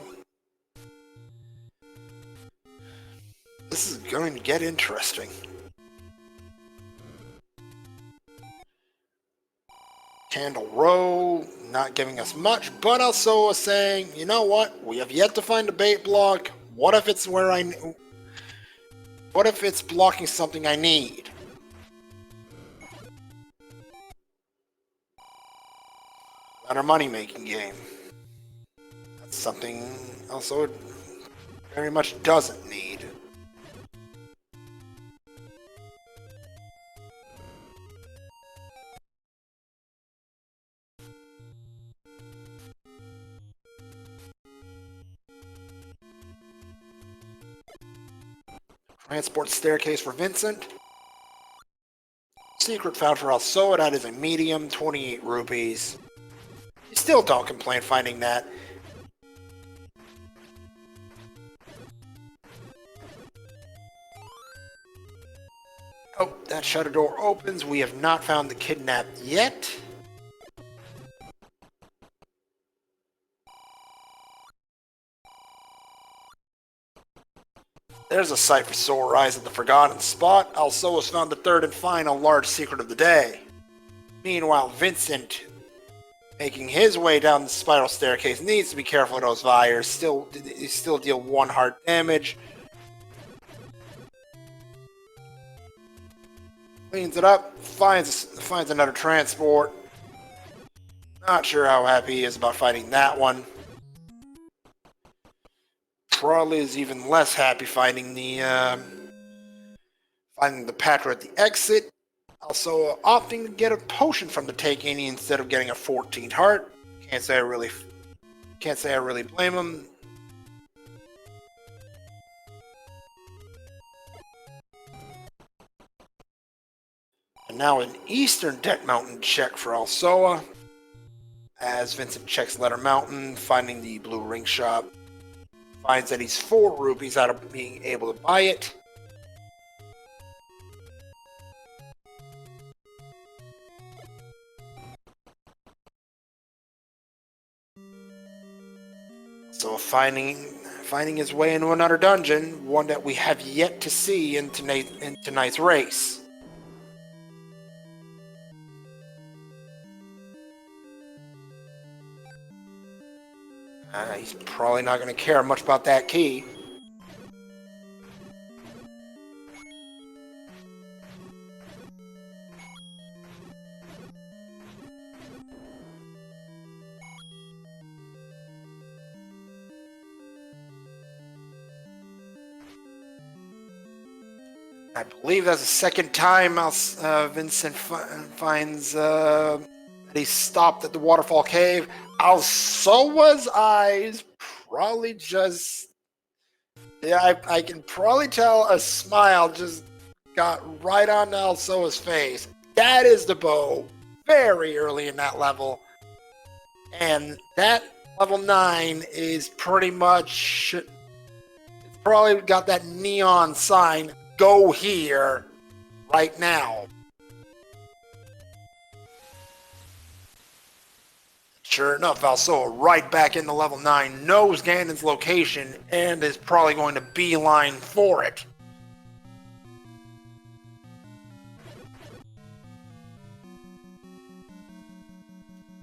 This is going to get interesting. Candle Row, not giving us much, but also saying, you know what? We have yet to find a bait block. What if it's what if it's blocking something I need? Another money-making game. That's something also it very much doesn't need. Transport staircase for Vincent. Secret found for Alsoa, that is a medium, 28 rupees. You still don't complain finding that. Oh, that shutter door opens. We have not found the kidnapped yet. There's a sight for sore eyes at the forgotten spot. Alsoa has found the third and final large secret of the day. Meanwhile, Vincent, making his way down the spiral staircase, needs to be careful of those Vyers. Still deal 1 heart damage. Cleans it up, finds another transport. Not sure how happy he is about fighting that one. Probably is even less happy finding the Patra at the exit. Also opting to get a potion from the Takini instead of getting a 14th heart. Can't say I really Can't say I really blame him. And now an Eastern Debt Mountain check for Alsoa. As Vincent checks Letter Mountain, finding the blue ring shop. Finds that he's 4 rupees out of being able to buy it. So finding his way into another dungeon, one that we have yet to see in tonight's race. He's probably not going to care much about that key. I believe that's the second time Vincent finds that he stopped at the waterfall cave. Alsoa's eyes probably just... Yeah, I can probably tell a smile just got right on Alsoa's face. That is the bow very early in that level. And that level 9 is pretty much... It's probably got that neon sign, go here, right now. Sure enough, Alsoa right back into level 9, knows Ganon's location, and is probably going to beeline for it.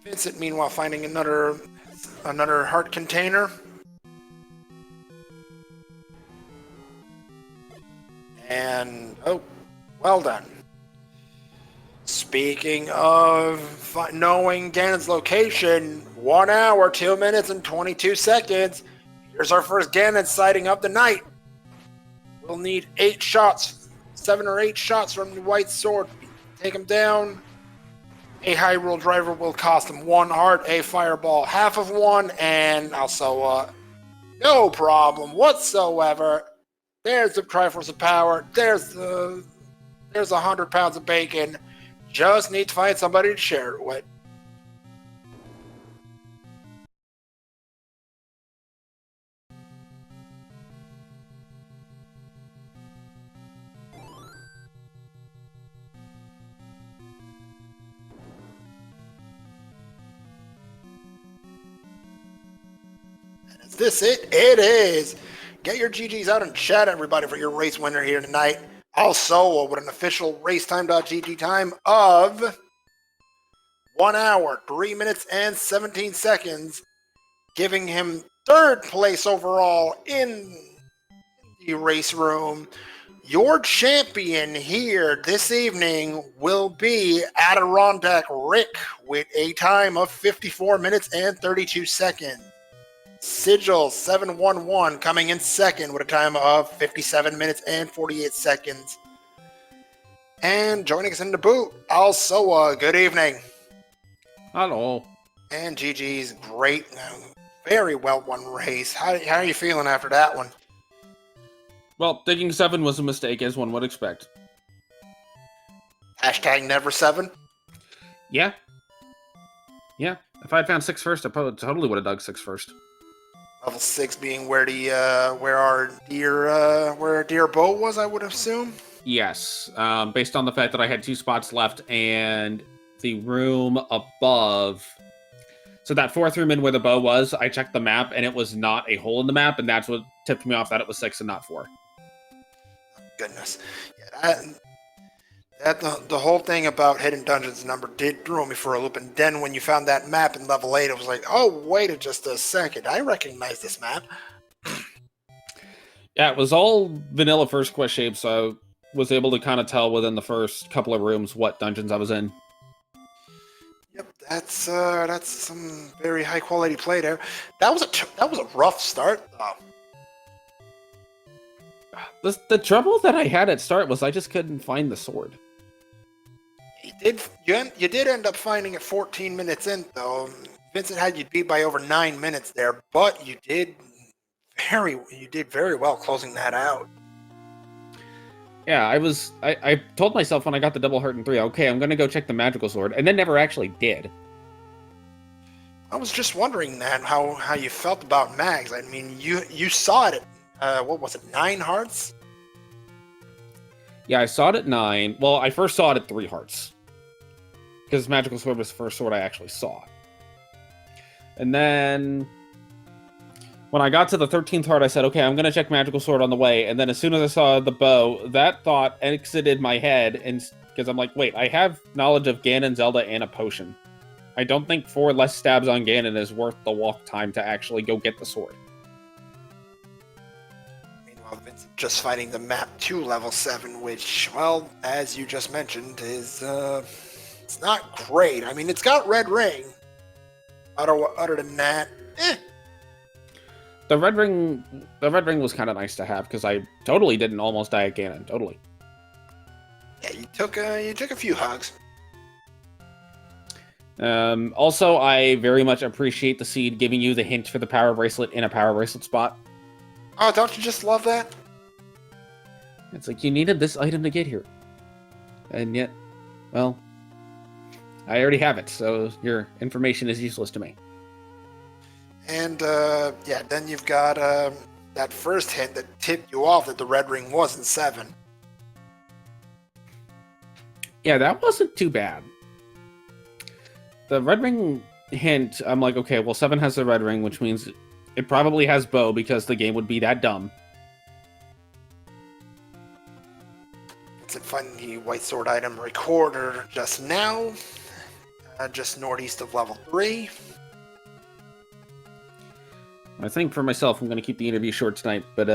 Vincent, meanwhile, finding another heart container. And, oh, well done. Speaking of knowing Ganon's location, 1 hour, 2 minutes, and 22 seconds. Here's our first Ganon sighting of the night. We'll need 8 shots, 7 or 8 shots from the White Sword. Take him down. A Hyrule Driver will cost him 1 heart, a Fireball half of 1, and also no problem whatsoever. There's the Triforce of Power. There's 100 pounds of bacon. Just need to find somebody to share it with. And is this it? It is. Get your GGs out and chat, everybody, for your race winner here tonight. Alsoa with an official racetime.gg time of 1 hour, 3 minutes, and 17 seconds, giving him 3rd place overall in the race room. Your champion here this evening will be Adirondack Rick with a time of 54 minutes and 32 seconds. Sigil 711 coming in 2nd with a time of 57 minutes and 48 seconds. And joining us in the boot, Alsoa, good evening. Hello. And GG's great, very well won race. How are you feeling after that one? Well, thinking 7 was a mistake, as one would expect. Hashtag never 7? Yeah. Yeah. If I had found 6 first, I totally would have dug 6 first. Level 6 being where our dear bow was, I would assume? Yes. Based on the fact that I had 2 spots left and the room above. So that 4th room in where the bow was, I checked the map and it was not a hole in the map, and that's what tipped me off that it was 6 and not 4. Goodness. Yeah, the whole thing about hidden dungeons number did throw me for a loop, and then when you found that map in level 8, it was like, oh, wait just a second, I recognize this map. Yeah, it was all vanilla first quest shape, so I was able to kind of tell within the first couple of rooms what dungeons I was in. Yep, that's some very high quality play there. That was a rough start, though. The trouble that I had at start was I just couldn't find the sword. You did end up finding it 14 minutes in, though. Vincent had you beat by over 9 minutes there, but you did very well closing that out. Yeah, I told myself when I got the double heart in 3, okay, I'm gonna go check the magical sword, and then never actually did. I was just wondering that how you felt about mags. I mean, you saw it at what was it, 9 hearts? Yeah, I saw it at 9. Well, I first saw it at 3 hearts. Because magical sword was the first sword I actually saw. And then when I got to the 13th heart, I said, okay, I'm going to check magical sword on the way. And then as soon as I saw the bow, that thought exited my head. And because I'm like, wait, I have knowledge of Ganon, Zelda, and a potion. I don't think 4 less stabs on Ganon is worth the walk time to actually go get the sword. Meanwhile, Vincent just fighting the map 2 level 7, which, well, as you just mentioned, is it's not great. I mean, it's got red ring. Other than that, The red ring was kind of nice to have because I totally didn't almost die at Ganon. Totally. Yeah, you took a few hugs. Also, I very much appreciate the seed giving you the hint for the power bracelet in a power bracelet spot. Oh, don't you just love that? It's like you needed this item to get here, and yet, well, I already have it, so your information is useless to me. And yeah, then you've got that first hint that tipped you off that the red ring wasn't 7. Yeah, that wasn't too bad. The red ring hint, I'm like, okay, well, 7 has the red ring, which means it probably has bow because the game would be that dumb. Vincent finding the white sword item recorder just now, just northeast of level 3. I think for myself, I'm going to keep the interview short tonight, but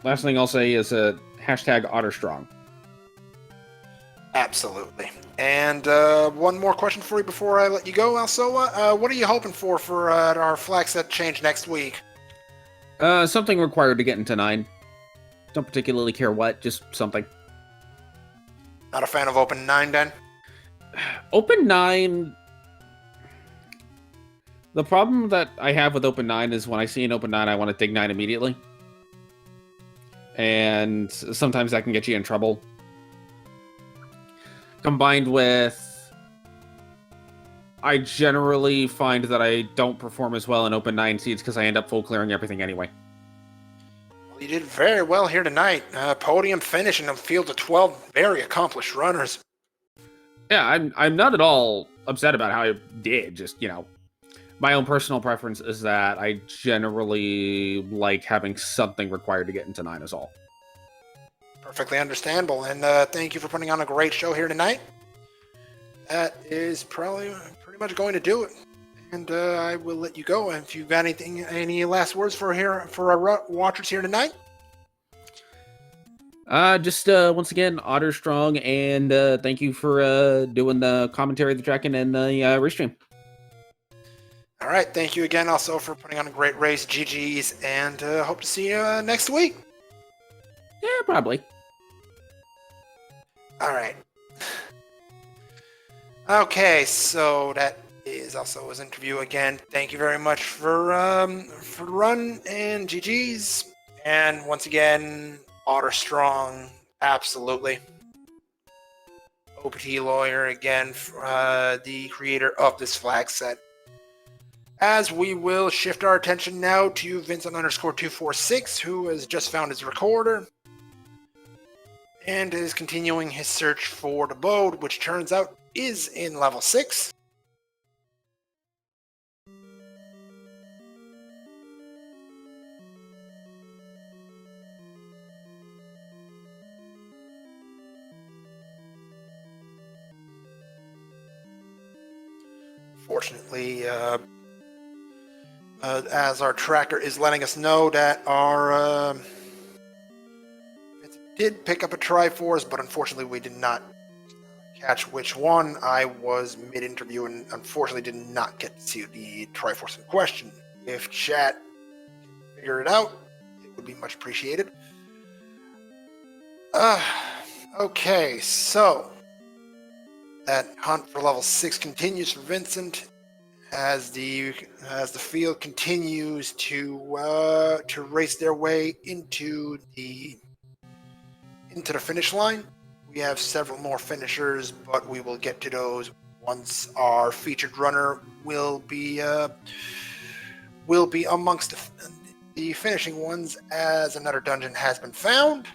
last thing I'll say is hashtag OtterStrong. Absolutely. And one more question for you before I let you go, Alsoa. What are you hoping for our flag set change next week? Something required to get into 9. Don't particularly care what, just something. Not a fan of Open 9, then? Open 9... The problem that I have with Open 9 is when I see an Open 9, I want to dig 9 immediately. And sometimes that can get you in trouble. Combined with... I generally find that I don't perform as well in Open 9 seeds because I end up full clearing everything anyway. Well, you did very well here tonight. Podium finish in a field of 12 very accomplished runners. Yeah, I'm not at all upset about how I did, just, you know... My own personal preference is that I generally like having something required to get into 9 is all. Perfectly understandable, and thank you for putting on a great show here tonight. That is probably pretty much going to do it, and I will let you go. And if you've got any last words for our watchers here tonight? Just once again, OtterStrong, and thank you for doing the commentary, the tracking, and the restream. All right, thank you again also for putting on a great race, GG's, and hope to see you next week. Yeah, probably. All right. Okay, so that is also his interview again. Thank you very much for the run and GG's, and once again, OtterStrong, absolutely. OPT Lawyer again, the creator of this flag set. As we will shift our attention now to Vincent _246, who has just found his recorder and is continuing his search for the boat, which turns out is in level 6. Fortunately, as our tracker is letting us know that our it did pick up a Triforce, but unfortunately we did not catch which one. I was mid-interview and unfortunately did not get to see the Triforce in question. If chat can figure it out, it would be much appreciated. Okay, so that hunt for level 6 continues for Vincent. as the field continues to race their way into the finish line. We have several more finishers, but we will get to those once our featured runner will be amongst the finishing ones, as another dungeon has been found.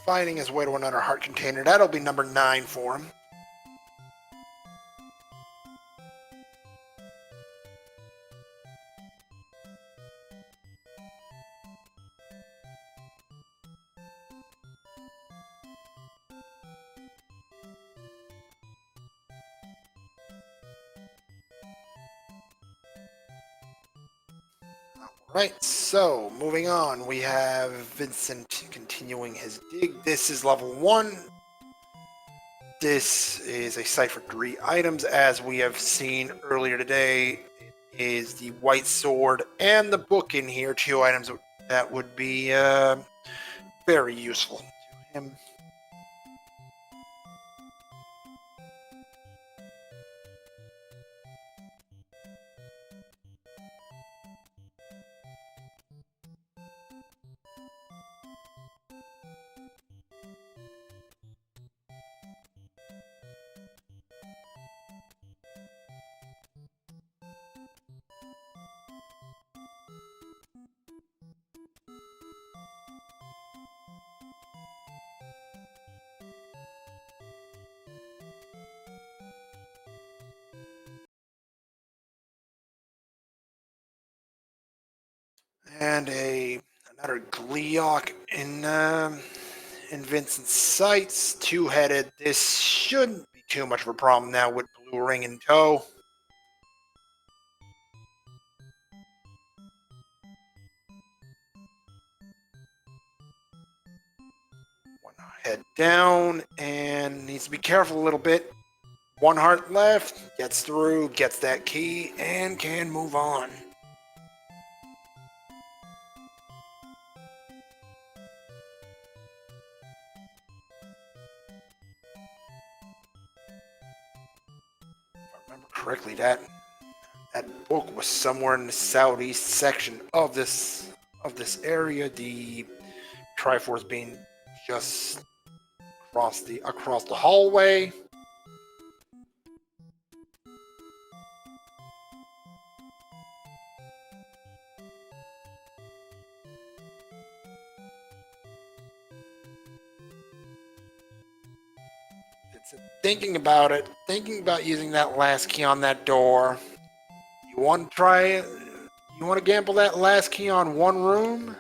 Finding his way to another heart container. That'll be number 9 for him. Right, so moving on, we have Vincent continuing his dig. This is level 1. This is a site for 3 items, as we have seen earlier today. It is the white sword and the book in here, 2 items that would be very useful to him. And another Gleeok in Vincent's sights, 2-headed. This shouldn't be too much of a problem now with Blue Ring in tow. One head down, and needs to be careful a little bit. 1 heart left, gets through, gets that key, and can move on. Correctly, that book was somewhere in the southeast section of this area. The Triforce being just across the hallway. Thinking about using that last key on that door. You want to try it? You want to gamble that last key on 1 room?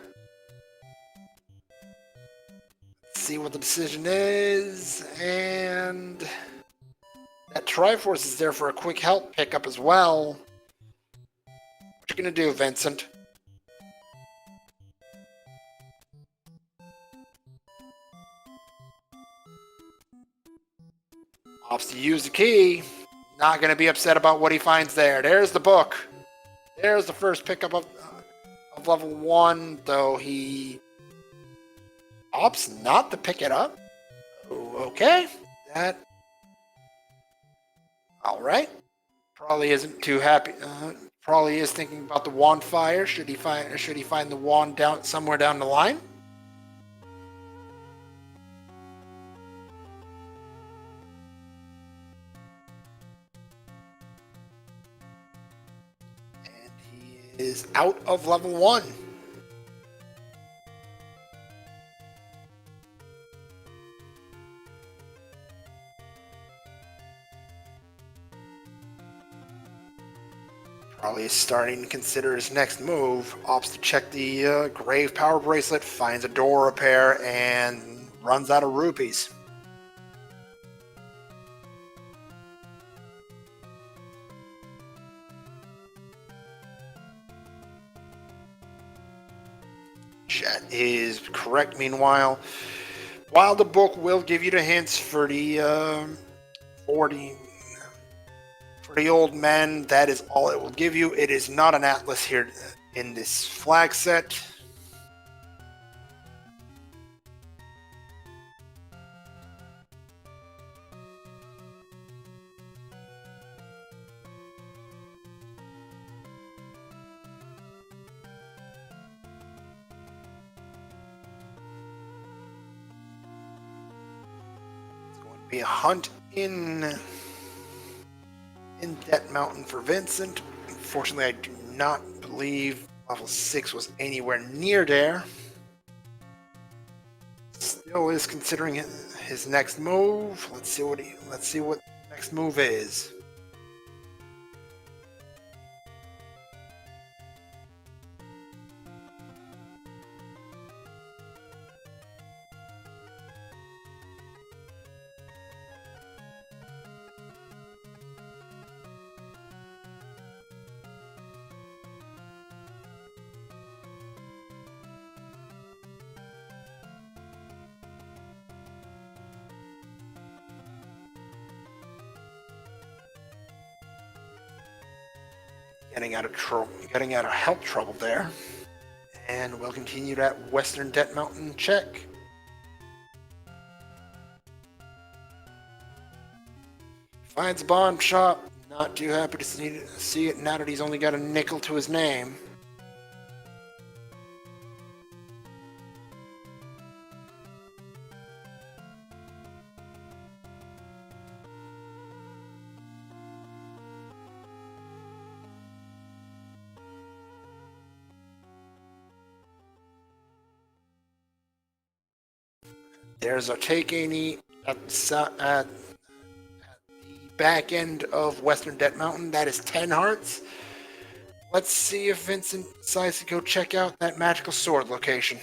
See what the decision is, and that Triforce is there for a quick help pickup as well. What you gonna do, Vincent? Opts to use the key. Not gonna be upset about what he finds there. There's the book. There's the first pickup of level 1, though he opts not to pick it up. Okay, that. All right. Probably isn't too happy. Probably is thinking about the wand fire. Should he find the wand down somewhere down the line? is out of level 1. Probably is starting to consider his next move. Opts to check the Grave Power Bracelet, finds a door repair, and runs out of rupees. Chat is correct. Meanwhile, while the book will give you the hints for the 40 for the old men, that is all it will give you. It is not an atlas here in this flag set. Be a hunt in Debt Mountain for Vincent. Unfortunately, I do not believe level 6 was anywhere near there. Still is considering his next move. Let's see what next move is. Getting out of help trouble there. And we'll continue that Western Debt Mountain check. Finds a bond shop. Not too happy to see it now that he's only got a nickel to his name. There's a take any at the back end of Western Debt Mountain. That is 10 hearts. Let's see if Vincent decides to go check out that magical sword location.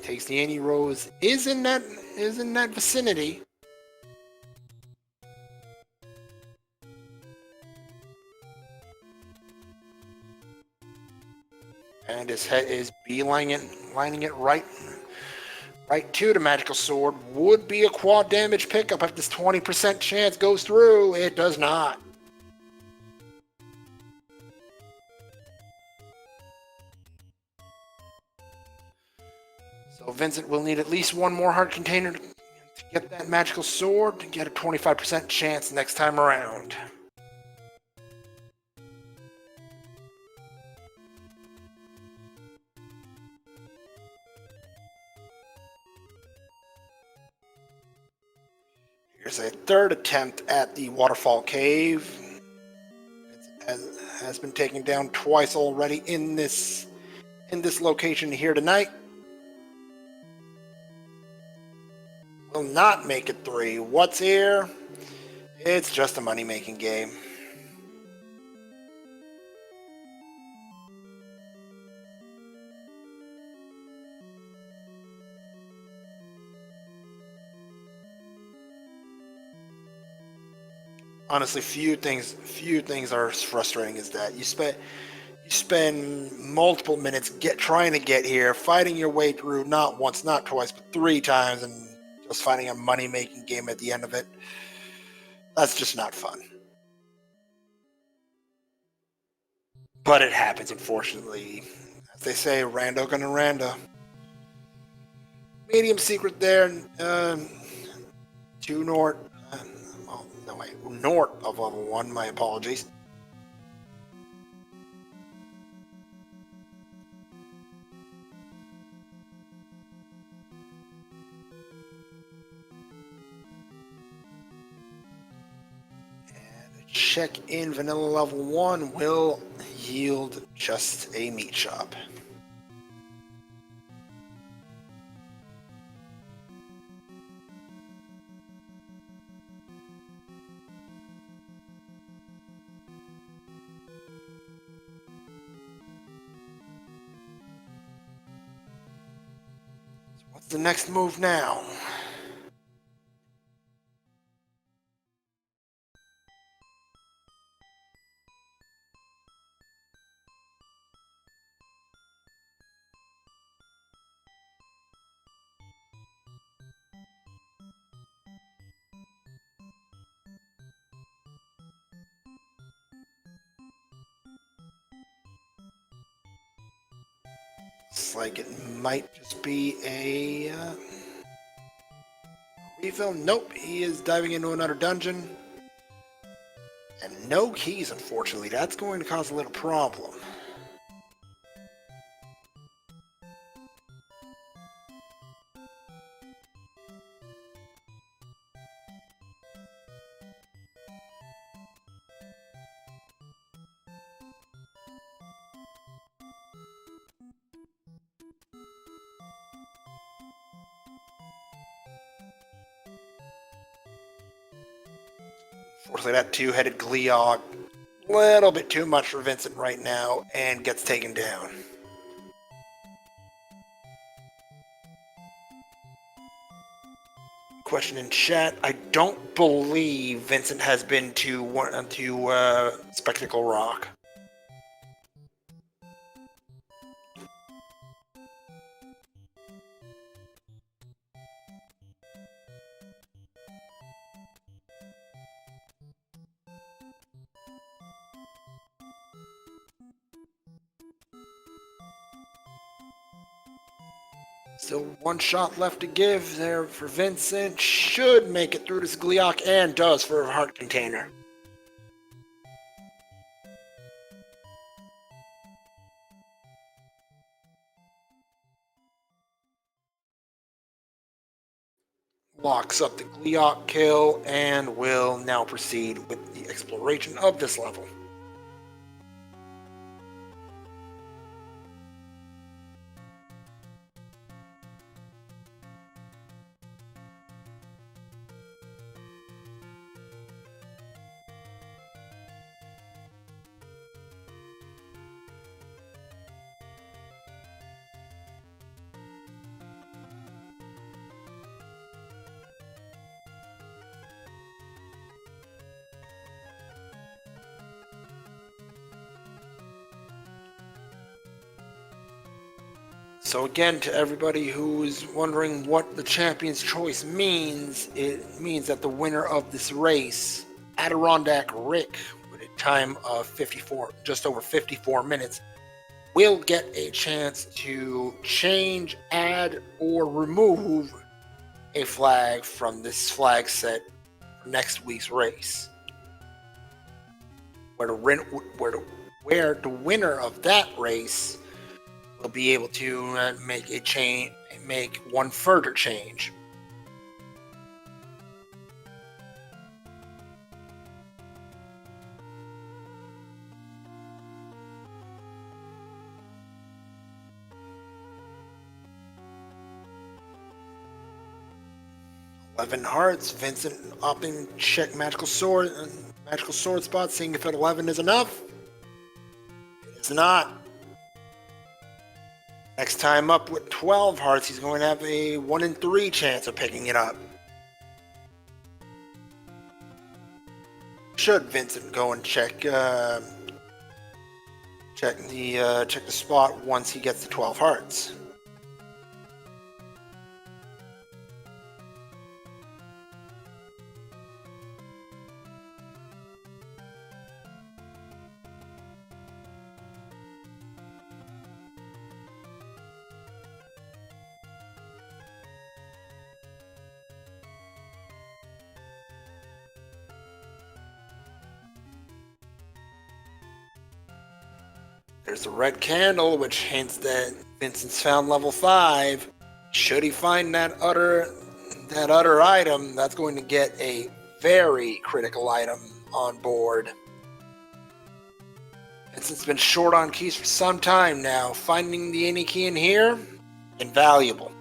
Takes the Annie Rose is in that vicinity. And his head is lining it right to the magical sword. Would be a quad damage pickup if this 20% chance goes through. It does not. So Vincent will need at least one more heart container to get that magical sword to get a 25% chance next time around. Here's a third attempt at the waterfall cave. It has been taken down twice already in this location here tonight. Will not make it 3. What's here? It's just a money-making game. Honestly, few things are as frustrating as that. You spend multiple minutes trying to get here, fighting your way through not once, not twice, but 3 times, and just finding a money-making game at the end of it. That's just not fun. But it happens, unfortunately. As they say, rando gonna rando. Medium secret there, 2 north. North of level 1, my apologies. check in vanilla level 1 will yield just a meat shop. So what's the next move now? Looks like it might just be a refill. Nope, he is diving into another dungeon. And no keys, unfortunately. That's going to cause a little problem. Unfortunately, that two-headed Gleeok, a little bit too much for Vincent right now, and gets taken down. Question in chat: I don't believe Vincent has been to Spectacle Rock. Still one shot left to give there for Vincent. Should make it through this Gleeok, and does for a heart container. Locks up the Gleeok kill and will now proceed with the exploration of this level. So again, to everybody who's wondering what the Champion's Choice means, it means that the winner of this race, Adirondack Rick, with a time of just over 54 minutes, will get a chance to change, add, or remove a flag from this flag set for next week's race. Where the winner of that race will be able to make one further change. $11 hearts. Vincent opting to check magical sword spot, seeing if 11 is enough. It's not. Next time up with 12 hearts, he's going to have a 1 in 3 chance of picking it up. Should Vincent go and check the spot once he gets the 12 hearts? There's the red candle, which hints that Vincent's found level 5. Should he find that other item, that's going to get a very critical item on board. Vincent's been short on keys for some time now. Finding the any key in here, invaluable.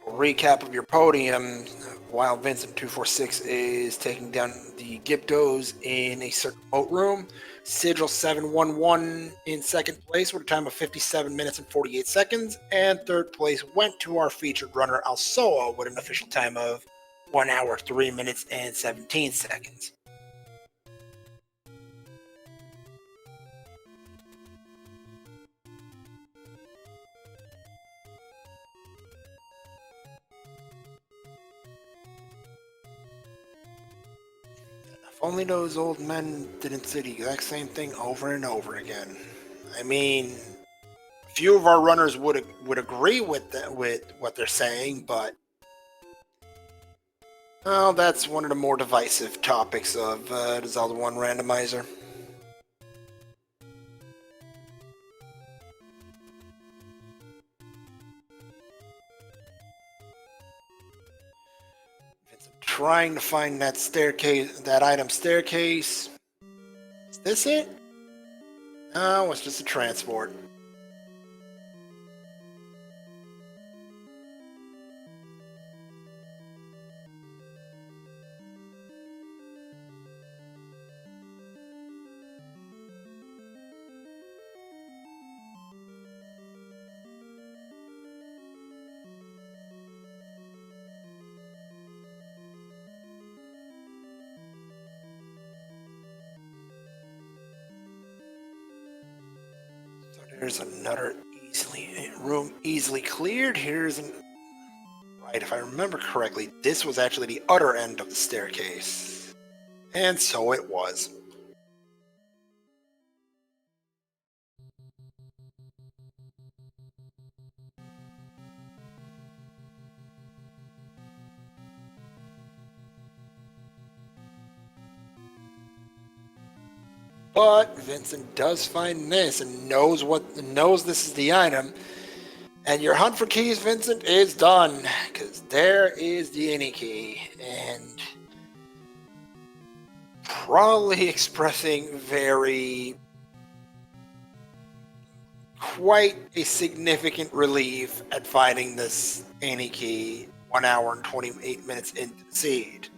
Recap of your podium. While Vincent 246 is taking down the Giptos in a circle remote room, Sigil 711 in second place with a time of 57 minutes and 48 seconds, and third place went to our featured runner Alsoa with an official time of 1 hour 3 minutes and 17 seconds. If only those old men didn't say the exact same thing over and over again. I mean, few of our runners would agree with what they're saying, but well, that's one of the more divisive topics of the Zelda 1 randomizer. Vincent trying to find that staircase, that item staircase. Is this it? No, it's just a transport. There's another room easily cleared. Right, if I remember correctly, this was actually the other end of the staircase. And so it was. But Vincent does find this and knows this is the item. And your hunt for keys, Vincent, is done. Because there is the any key. And probably expressing quite a significant relief at finding this any key 1 hour and 28 minutes into the seed.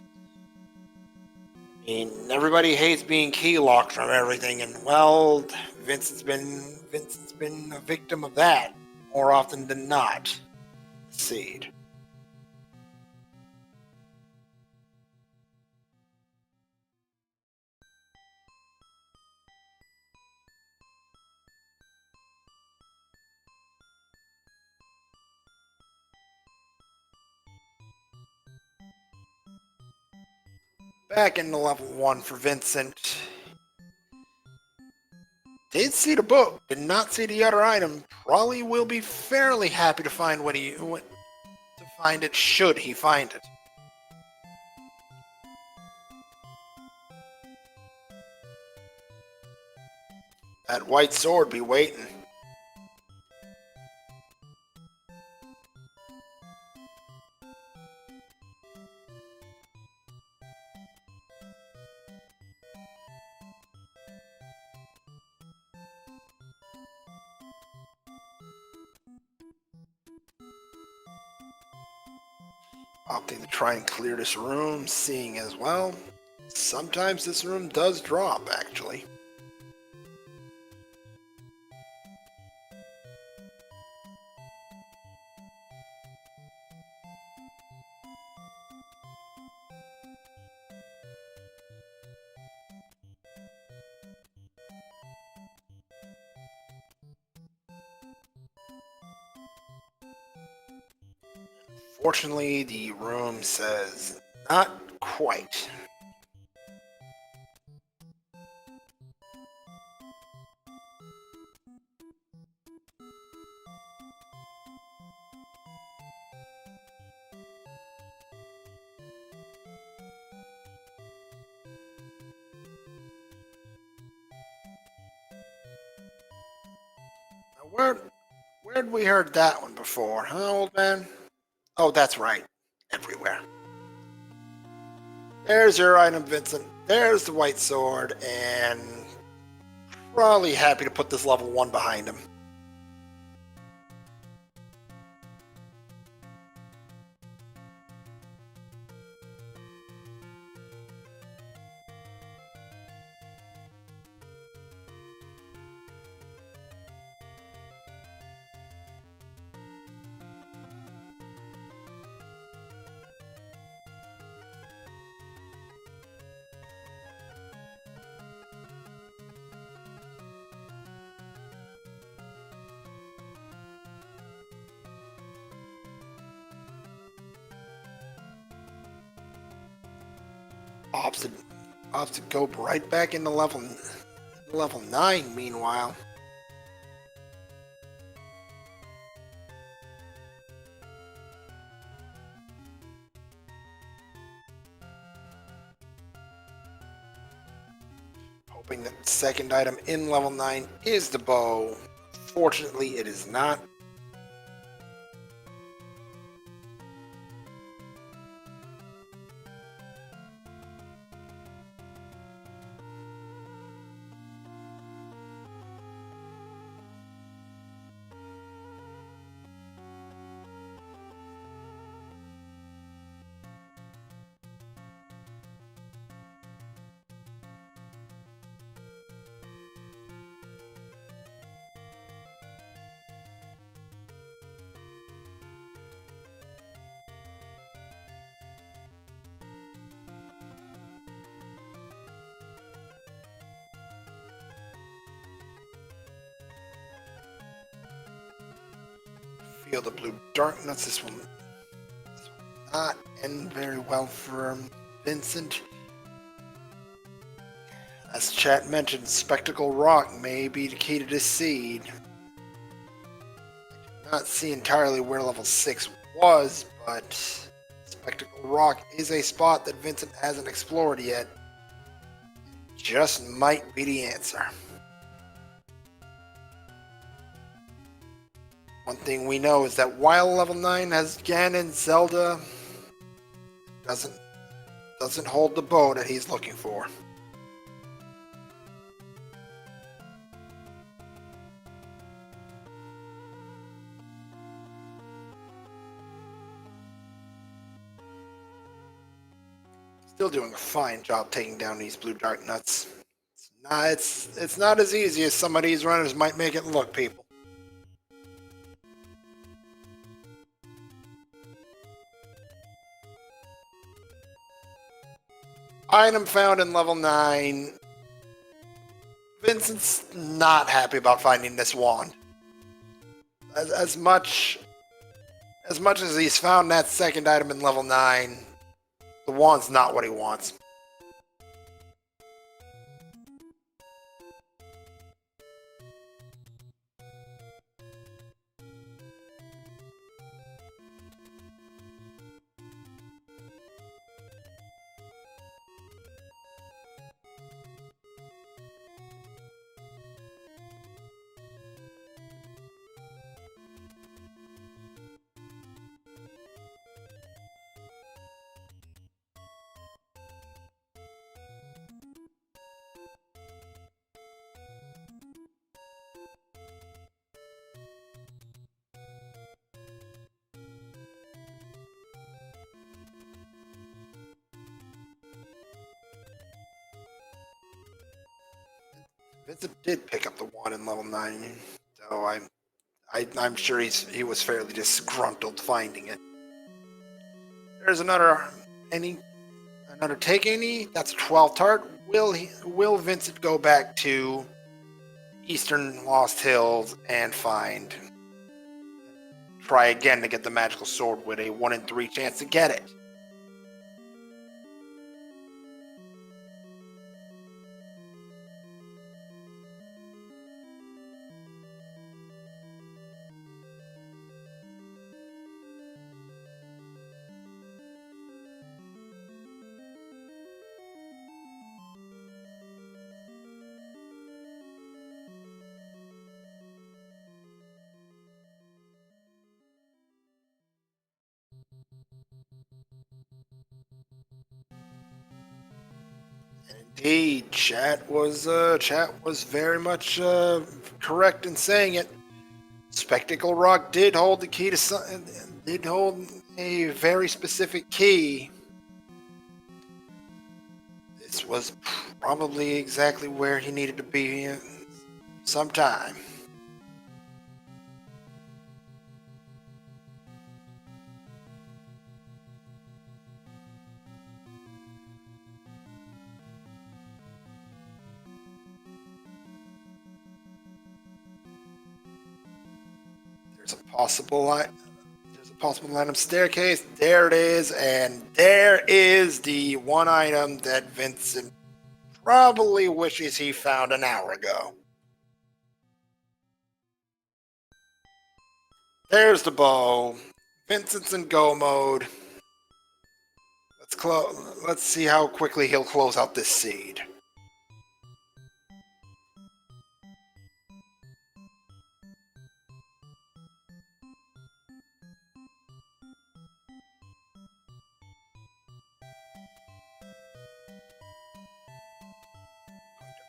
I mean, everybody hates being key locked from everything, and well, Vincent's been a victim of that more often than not. Seed. Back into level 1 for Vincent. Did see the book, did not see the other item. Probably will be fairly happy to find it should he find it. That white sword be waiting. Opting to try and clear this room, seeing as well. Sometimes this room does drop, actually. Fortunately, the room says not quite. Where'd we heard that one before, huh, old man? Oh, that's right. Everywhere. There's your item, Vincent. There's the white sword, and probably happy to put this level 1 behind him. Ops to go right back into level 9 meanwhile. Hoping that the second item in level 9 is the bow. Fortunately, it is not. Feel the blue darkness. This will not end very well for Vincent. As chat mentioned, Spectacle Rock may be the key to this seed. I did not see entirely where level 6 was, but Spectacle Rock is a spot that Vincent hasn't explored yet. Just might be the answer. One thing we know is that while level 9 has Ganon, Zelda doesn't hold the bow that he's looking for. Still doing a fine job taking down these blue dark nuts. It's not as easy as some of these runners might make it look, people. Item found in level 9. Vincent's not happy about finding this wand. As much as he's found that second item in level 9, the wand's not what he wants. Vincent did pick up the wand in level 9, so I'm sure he was fairly disgruntled finding it. There's another take any. That's a 12 tart. Will Vincent go back to Eastern Lost Hills and try again to get the magical sword with a 1 in 3 chance to get it? Indeed, chat was very much correct in saying it. Spectacle Rock did hold the key to did hold a very specific key. This was probably exactly where he needed to be sometime. There's a possible item staircase. There it is, and there is the one item that Vincent probably wishes he found an hour ago. There's the bow. Vincent's in go mode. Let's see how quickly he'll close out this seed.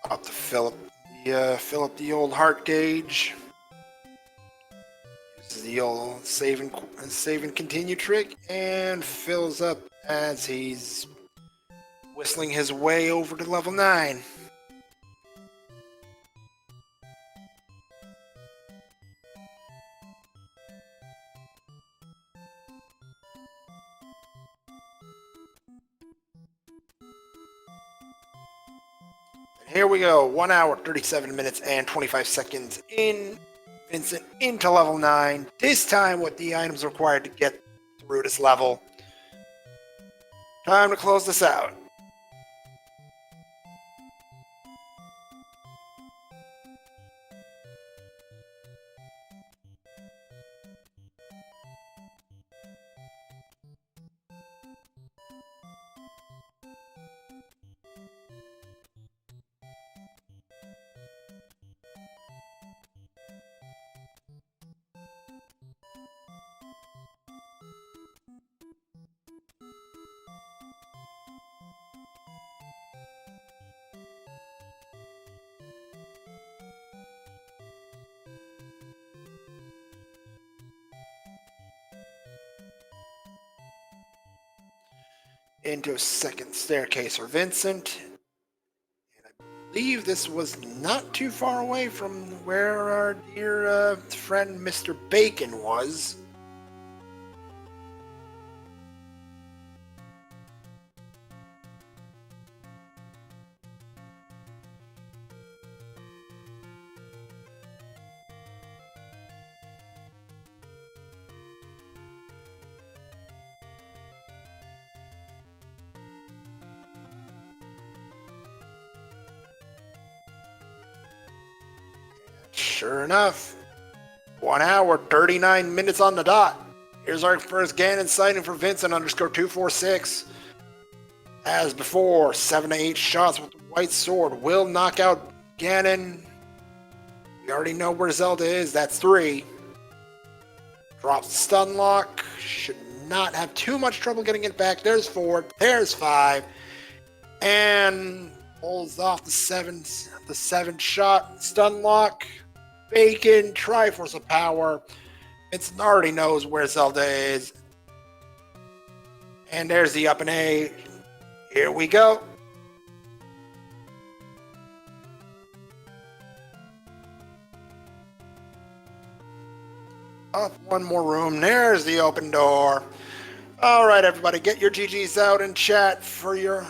Up to fill up the old heart gauge. Uses the old save and continue trick, and fills up as he's whistling his way over to level 9. Here we go, 1 hour, 37 minutes, and 25 seconds in Vincent into level 9. This time with the items required to get through this level. Time to close this out. Into a second staircase for Vincent. And I believe this was not too far away from where our dear friend Mr. Bacon was. Sure enough, 1 hour, 39 minutes on the dot. Here's our first Ganon sighting for Vincent _246. As before, 7 to 8 shots with the white sword will knock out Ganon. We already know where Zelda is, that's 3. Drops the stun lock, should not have too much trouble getting it back. There's 4, there's 5. And pulls off the 7 shot stun lock. Bacon, Triforce of Power. Vincent already knows where Zelda is. And there's the up and A. Here we go. Up one more room. There's the open door. All right, everybody, get your GGs out in chat for your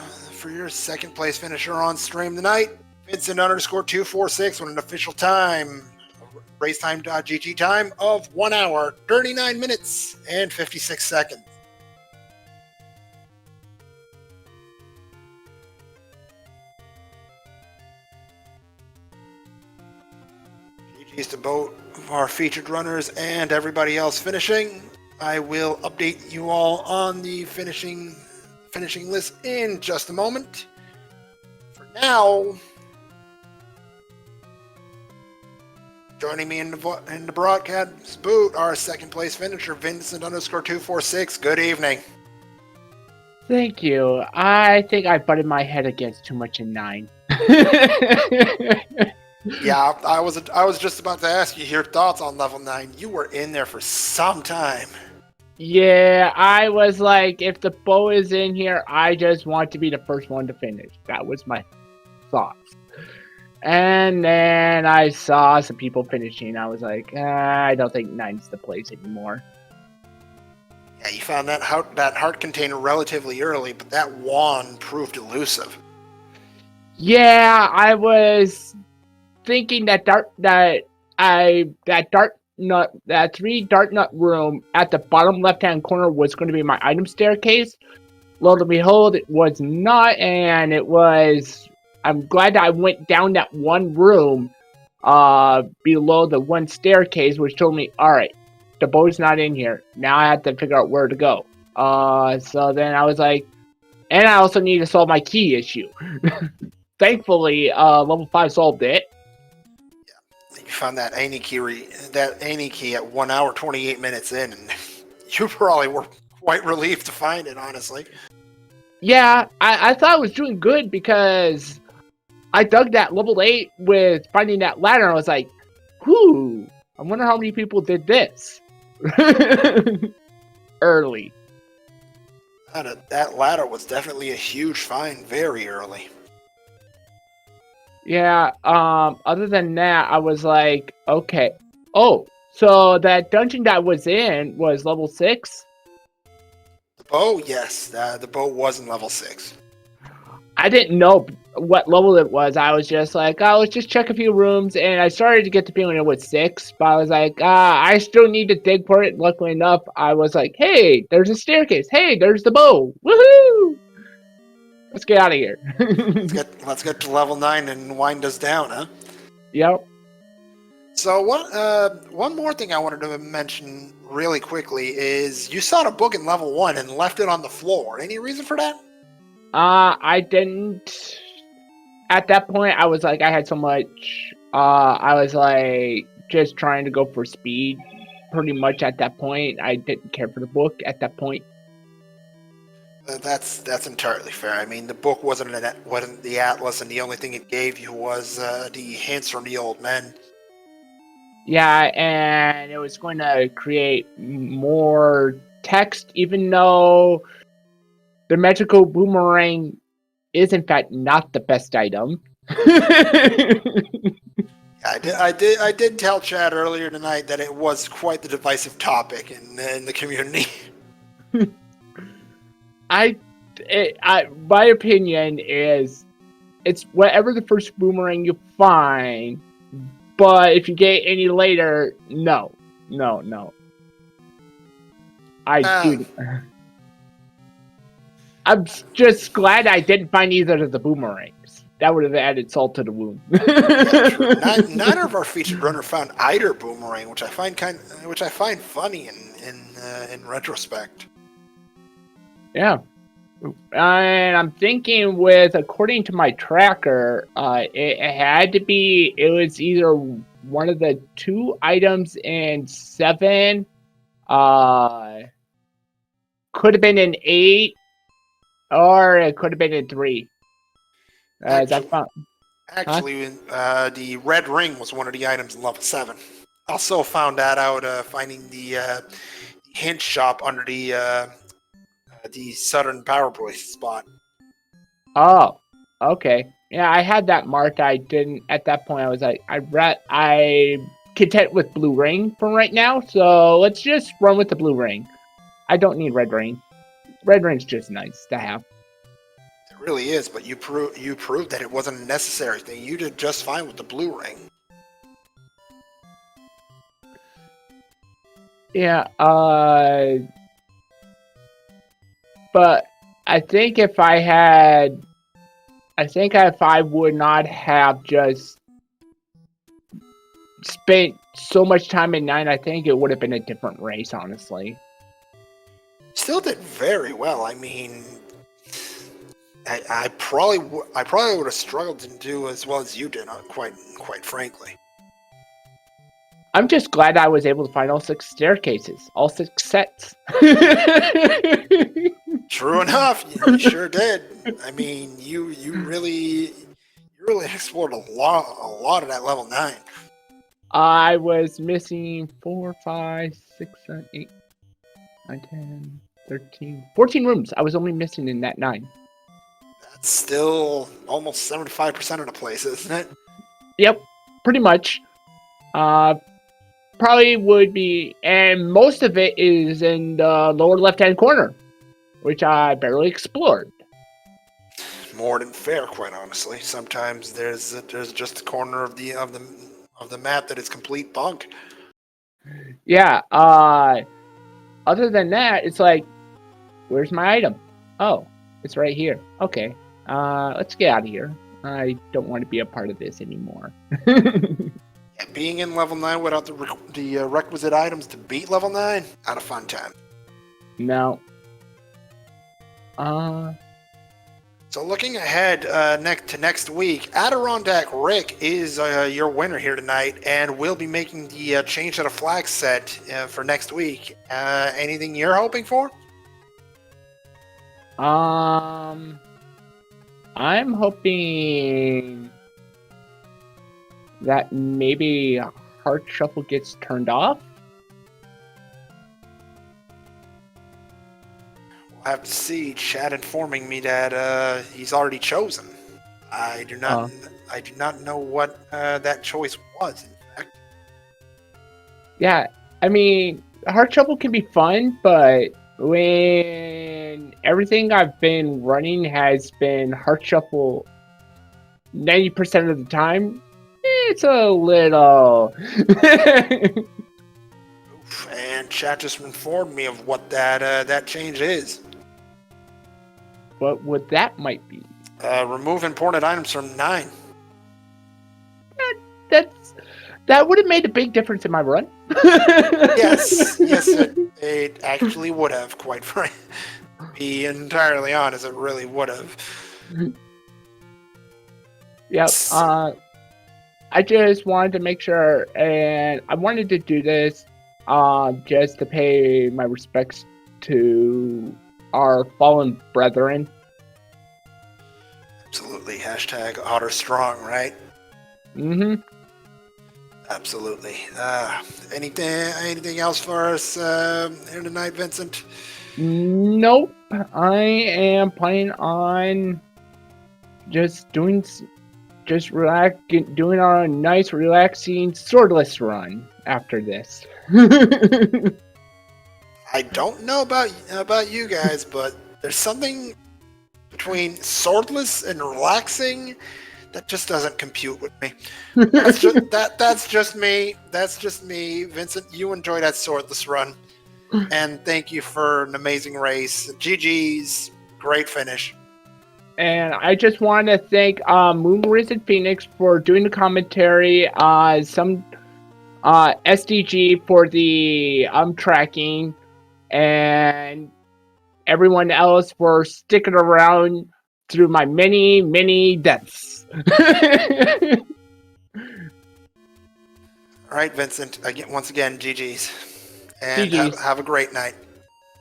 second place finisher on stream tonight. Vincent _246 with an official time. Racetime.gg time of 1 hour, 39 minutes, and 56 seconds. GG's to both of our featured runners and everybody else finishing. I will update you all on the finishing list in just a moment. For now, joining me in the broadcast booth, our second place finisher, Vincent _246. Good evening. Thank you. I think I butted my head against too much in 9. Yeah, I was just about to ask you your thoughts on level 9. You were in there for some time. Yeah, I was like, if the bow is in here, I just want to be the first one to finish. That was my thoughts. And then I saw some people finishing. I was like, I don't think 9's the place anymore. Yeah, you found that heart container relatively early, but that wand proved elusive. Yeah, I was thinking that that 3 dart nut room at the bottom left hand corner was going to be my item staircase. Lo and behold, it was not, and it was. I'm glad that I went down that one room below the one staircase, which told me, all right, the bow's not in here. Now I have to figure out where to go. So then I was like, and I also need to solve my key issue. Thankfully, level 5 solved it. You found that Ani key at 1 hour 28 minutes in, and you probably were quite relieved to find it, honestly. Yeah, I thought I was doing good because I dug that level 8 with finding that ladder, and I was like, whew, I wonder how many people did this. Early. That ladder was definitely a huge find very early. Yeah, other than that, I was like, okay. Oh, so that dungeon that I was in was level 6? The bow, yes, the bow was in level 6. I didn't know what level it was. I was just like, oh, let's just check a few rooms, and I started to get the feeling it was 6, but I was like, I still need to dig for it. Luckily enough, I was like, hey, there's a staircase. Hey, there's the bow. Woohoo! Let's get out of here. let's get to level 9 and wind us down, huh? Yep. So one more thing I wanted to mention really quickly is you saw the book in level 1 and left it on the floor. Any reason for that? I didn't. At that point, I was like, I had so much. I was like, just trying to go for speed. Pretty much at that point, I didn't care for the book at that point. That's entirely fair. I mean, the book wasn't the atlas, and the only thing it gave you was the hints from the old men. Yeah, and it was going to create more text, even though the magical boomerang is in fact not the best item. I did tell Chad earlier tonight that it was quite the divisive topic in the community. My opinion is, it's whatever the first boomerang you find, but if you get any later, no. I'm just glad I didn't find either of the boomerangs. That would have added salt to the wound. Yeah, true. Neither of our featured runner found either boomerang, which I find funny in retrospect. Yeah. And I'm thinking according to my tracker, it was either one of the 2 items in 7, could have been in 8, or it could have been in 3. Actually, the red ring was one of the items in level 7. Also found that out finding the hint shop under the Southern Power Boy spot. Oh, okay. Yeah, I had that marked. I didn't at that point. I was like, I'm content with blue ring for right now. So let's just run with the blue ring. I don't need red ring. Red ring's just nice to have. It really is, but you proved that it wasn't a necessary thing. You did just fine with the blue ring. Yeah. But I think if I would not have just spent so much time in 9, I think it would have been a different race, honestly. Still did very well. I mean, I probably would have struggled to do as well as you did, quite frankly. I'm just glad I was able to find all 6 staircases, all 6 sets. True enough, you sure did. I mean, you really explored a lot of that level 9. I was missing 4, 5, 6, 7, 8, 9, 10, 13, 14 rooms. I was only missing in that 9. That's still almost 75% of the place, isn't it? Yep, pretty much. Probably would be, and most of it is in the lower left-hand corner, which I barely explored. More than fair, quite honestly. Sometimes there's just a corner of the map that is complete bunk. Yeah. Other than that, it's like, where's my item? Oh, it's right here. Okay. Let's get out of here. I don't want to be a part of this anymore. Yeah, being in level 9 without the requisite items to beat level 9, not a fun time. No. So looking ahead to next week, Adirondack Rick is your winner here tonight, and we'll be making the change to the flag set for next week. Anything you're hoping for? I'm hoping that maybe Heart Shuffle gets turned off. We'll have to see. Chad informing me that he's already chosen. I do not know what that choice was. In fact, Yeah, I mean, Heart Shuffle can be fun, but when everything I've been running has been Heart Shuffle 90% of the time, it's a little... Oof, and chat just informed me of what that change is. What that might be. Remove imported items from 9. That would have made a big difference in my run. Yes, it actually would have, quite frankly. Be entirely honest, it really would have. Yep. I just wanted to make sure, and I wanted to do this just to pay my respects to our fallen brethren. Absolutely. Hashtag Otter Strong, right? Mm-hmm. Absolutely. Anything else for us here tonight, Vincent? Nope. I am planning on just doing a nice, relaxing, swordless run after this. I don't know about you guys, but there's something between swordless and relaxing that just doesn't compute with me. That's just me. That's just me. Vincent, you enjoy that swordless run. And thank you for an amazing race. GG's, great finish. And I just want to thank Moon Risen Phoenix for doing the commentary, some SDG for the tracking, and everyone else for sticking around through my many, many deaths. All right, Vincent. Once again, GG's. And GG's. Have a great night.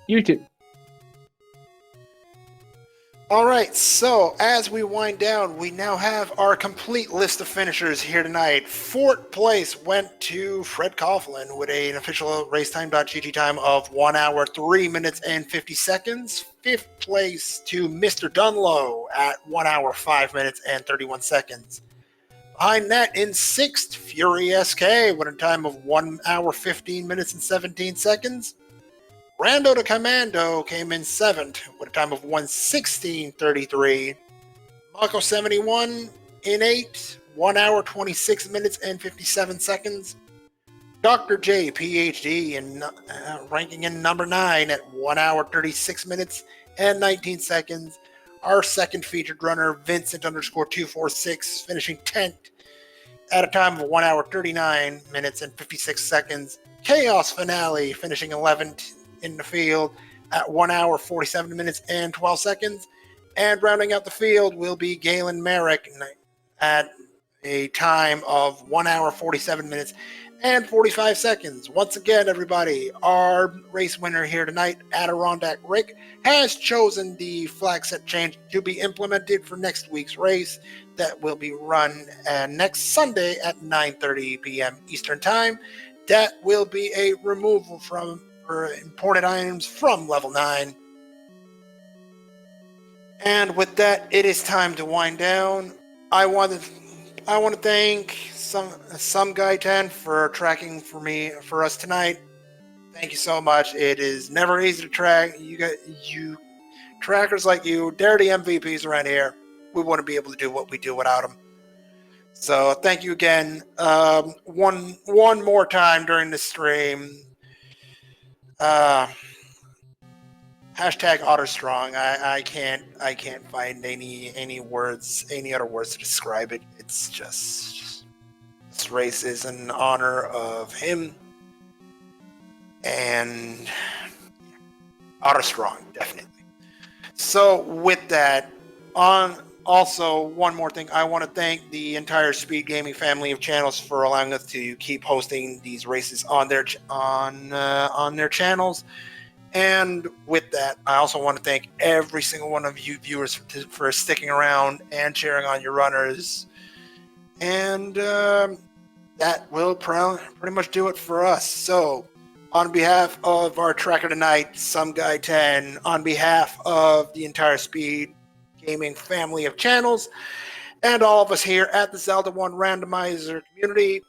You too. All right, so as we wind down, we now have our complete list of finishers here tonight. Fourth place went to Fred Coughlin with an official racetime.gg time of 1 hour, 3 minutes, and 50 seconds. Fifth place to Mr. Dunlow at 1 hour, 5 minutes, and 31 seconds. Behind that, in sixth, Fury SK with a time of 1 hour, 15 minutes, and 17 seconds. Rando to Commando came in seventh with a time of 1:16:33. Mako 71 in eighth, 1 hour, 26 minutes, and 57 seconds. Dr. J, PhD, ranking in number 9 at 1 hour, 36 minutes, and 19 seconds. Our second featured runner, Vincent _246, finishing 10th at a time of 1 hour, 39 minutes, and 56 seconds. Chaos Finale finishing 11th in the field at 1 hour, 47 minutes, and 12 seconds. And rounding out the field will be Galen Merrick at a time of 1 hour, 47 minutes, and 45 seconds. Once again, everybody, our race winner here tonight, Adirondack Rick, has chosen the flag set change to be implemented for next week's race that will be run next Sunday at 9:30 p.m. Eastern Time. That will be a removal for imported items from level 9. And with that, it is time to wind down. I want to thank some guy 10 for tracking for us tonight. Thank you so much. It is never easy to track. You trackers like you, they're the MVPs around here. We wouldn't be able to do what we do without them. So thank you again. One more time during the stream. Hashtag OtterStrong. I can't find any other words to describe it. It's just this race is in honor of him and OtterStrong, definitely. So with that, also one more thing, I want to thank the entire Speed Gaming family of channels for allowing us to keep hosting these races on their channels. And with that, I also want to thank every single one of you viewers for sticking around and cheering on your runners. And that will pretty much do it for us. So, on behalf of our tracker tonight, Some Guy 10, on behalf of the entire Speed Gaming family of channels, and all of us here at the Zelda 1 Randomizer community,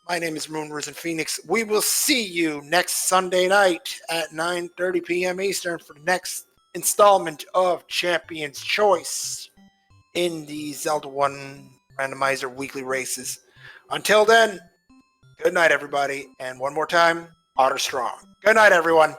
my name is Moon Risen Phoenix. We will see you next Sunday night at 9:30 p.m. Eastern for the next installment of Champion's Choice in the Zelda 1 Randomizer weekly races. Until then, good night, everybody. And one more time, OtterStrong. Good night, everyone.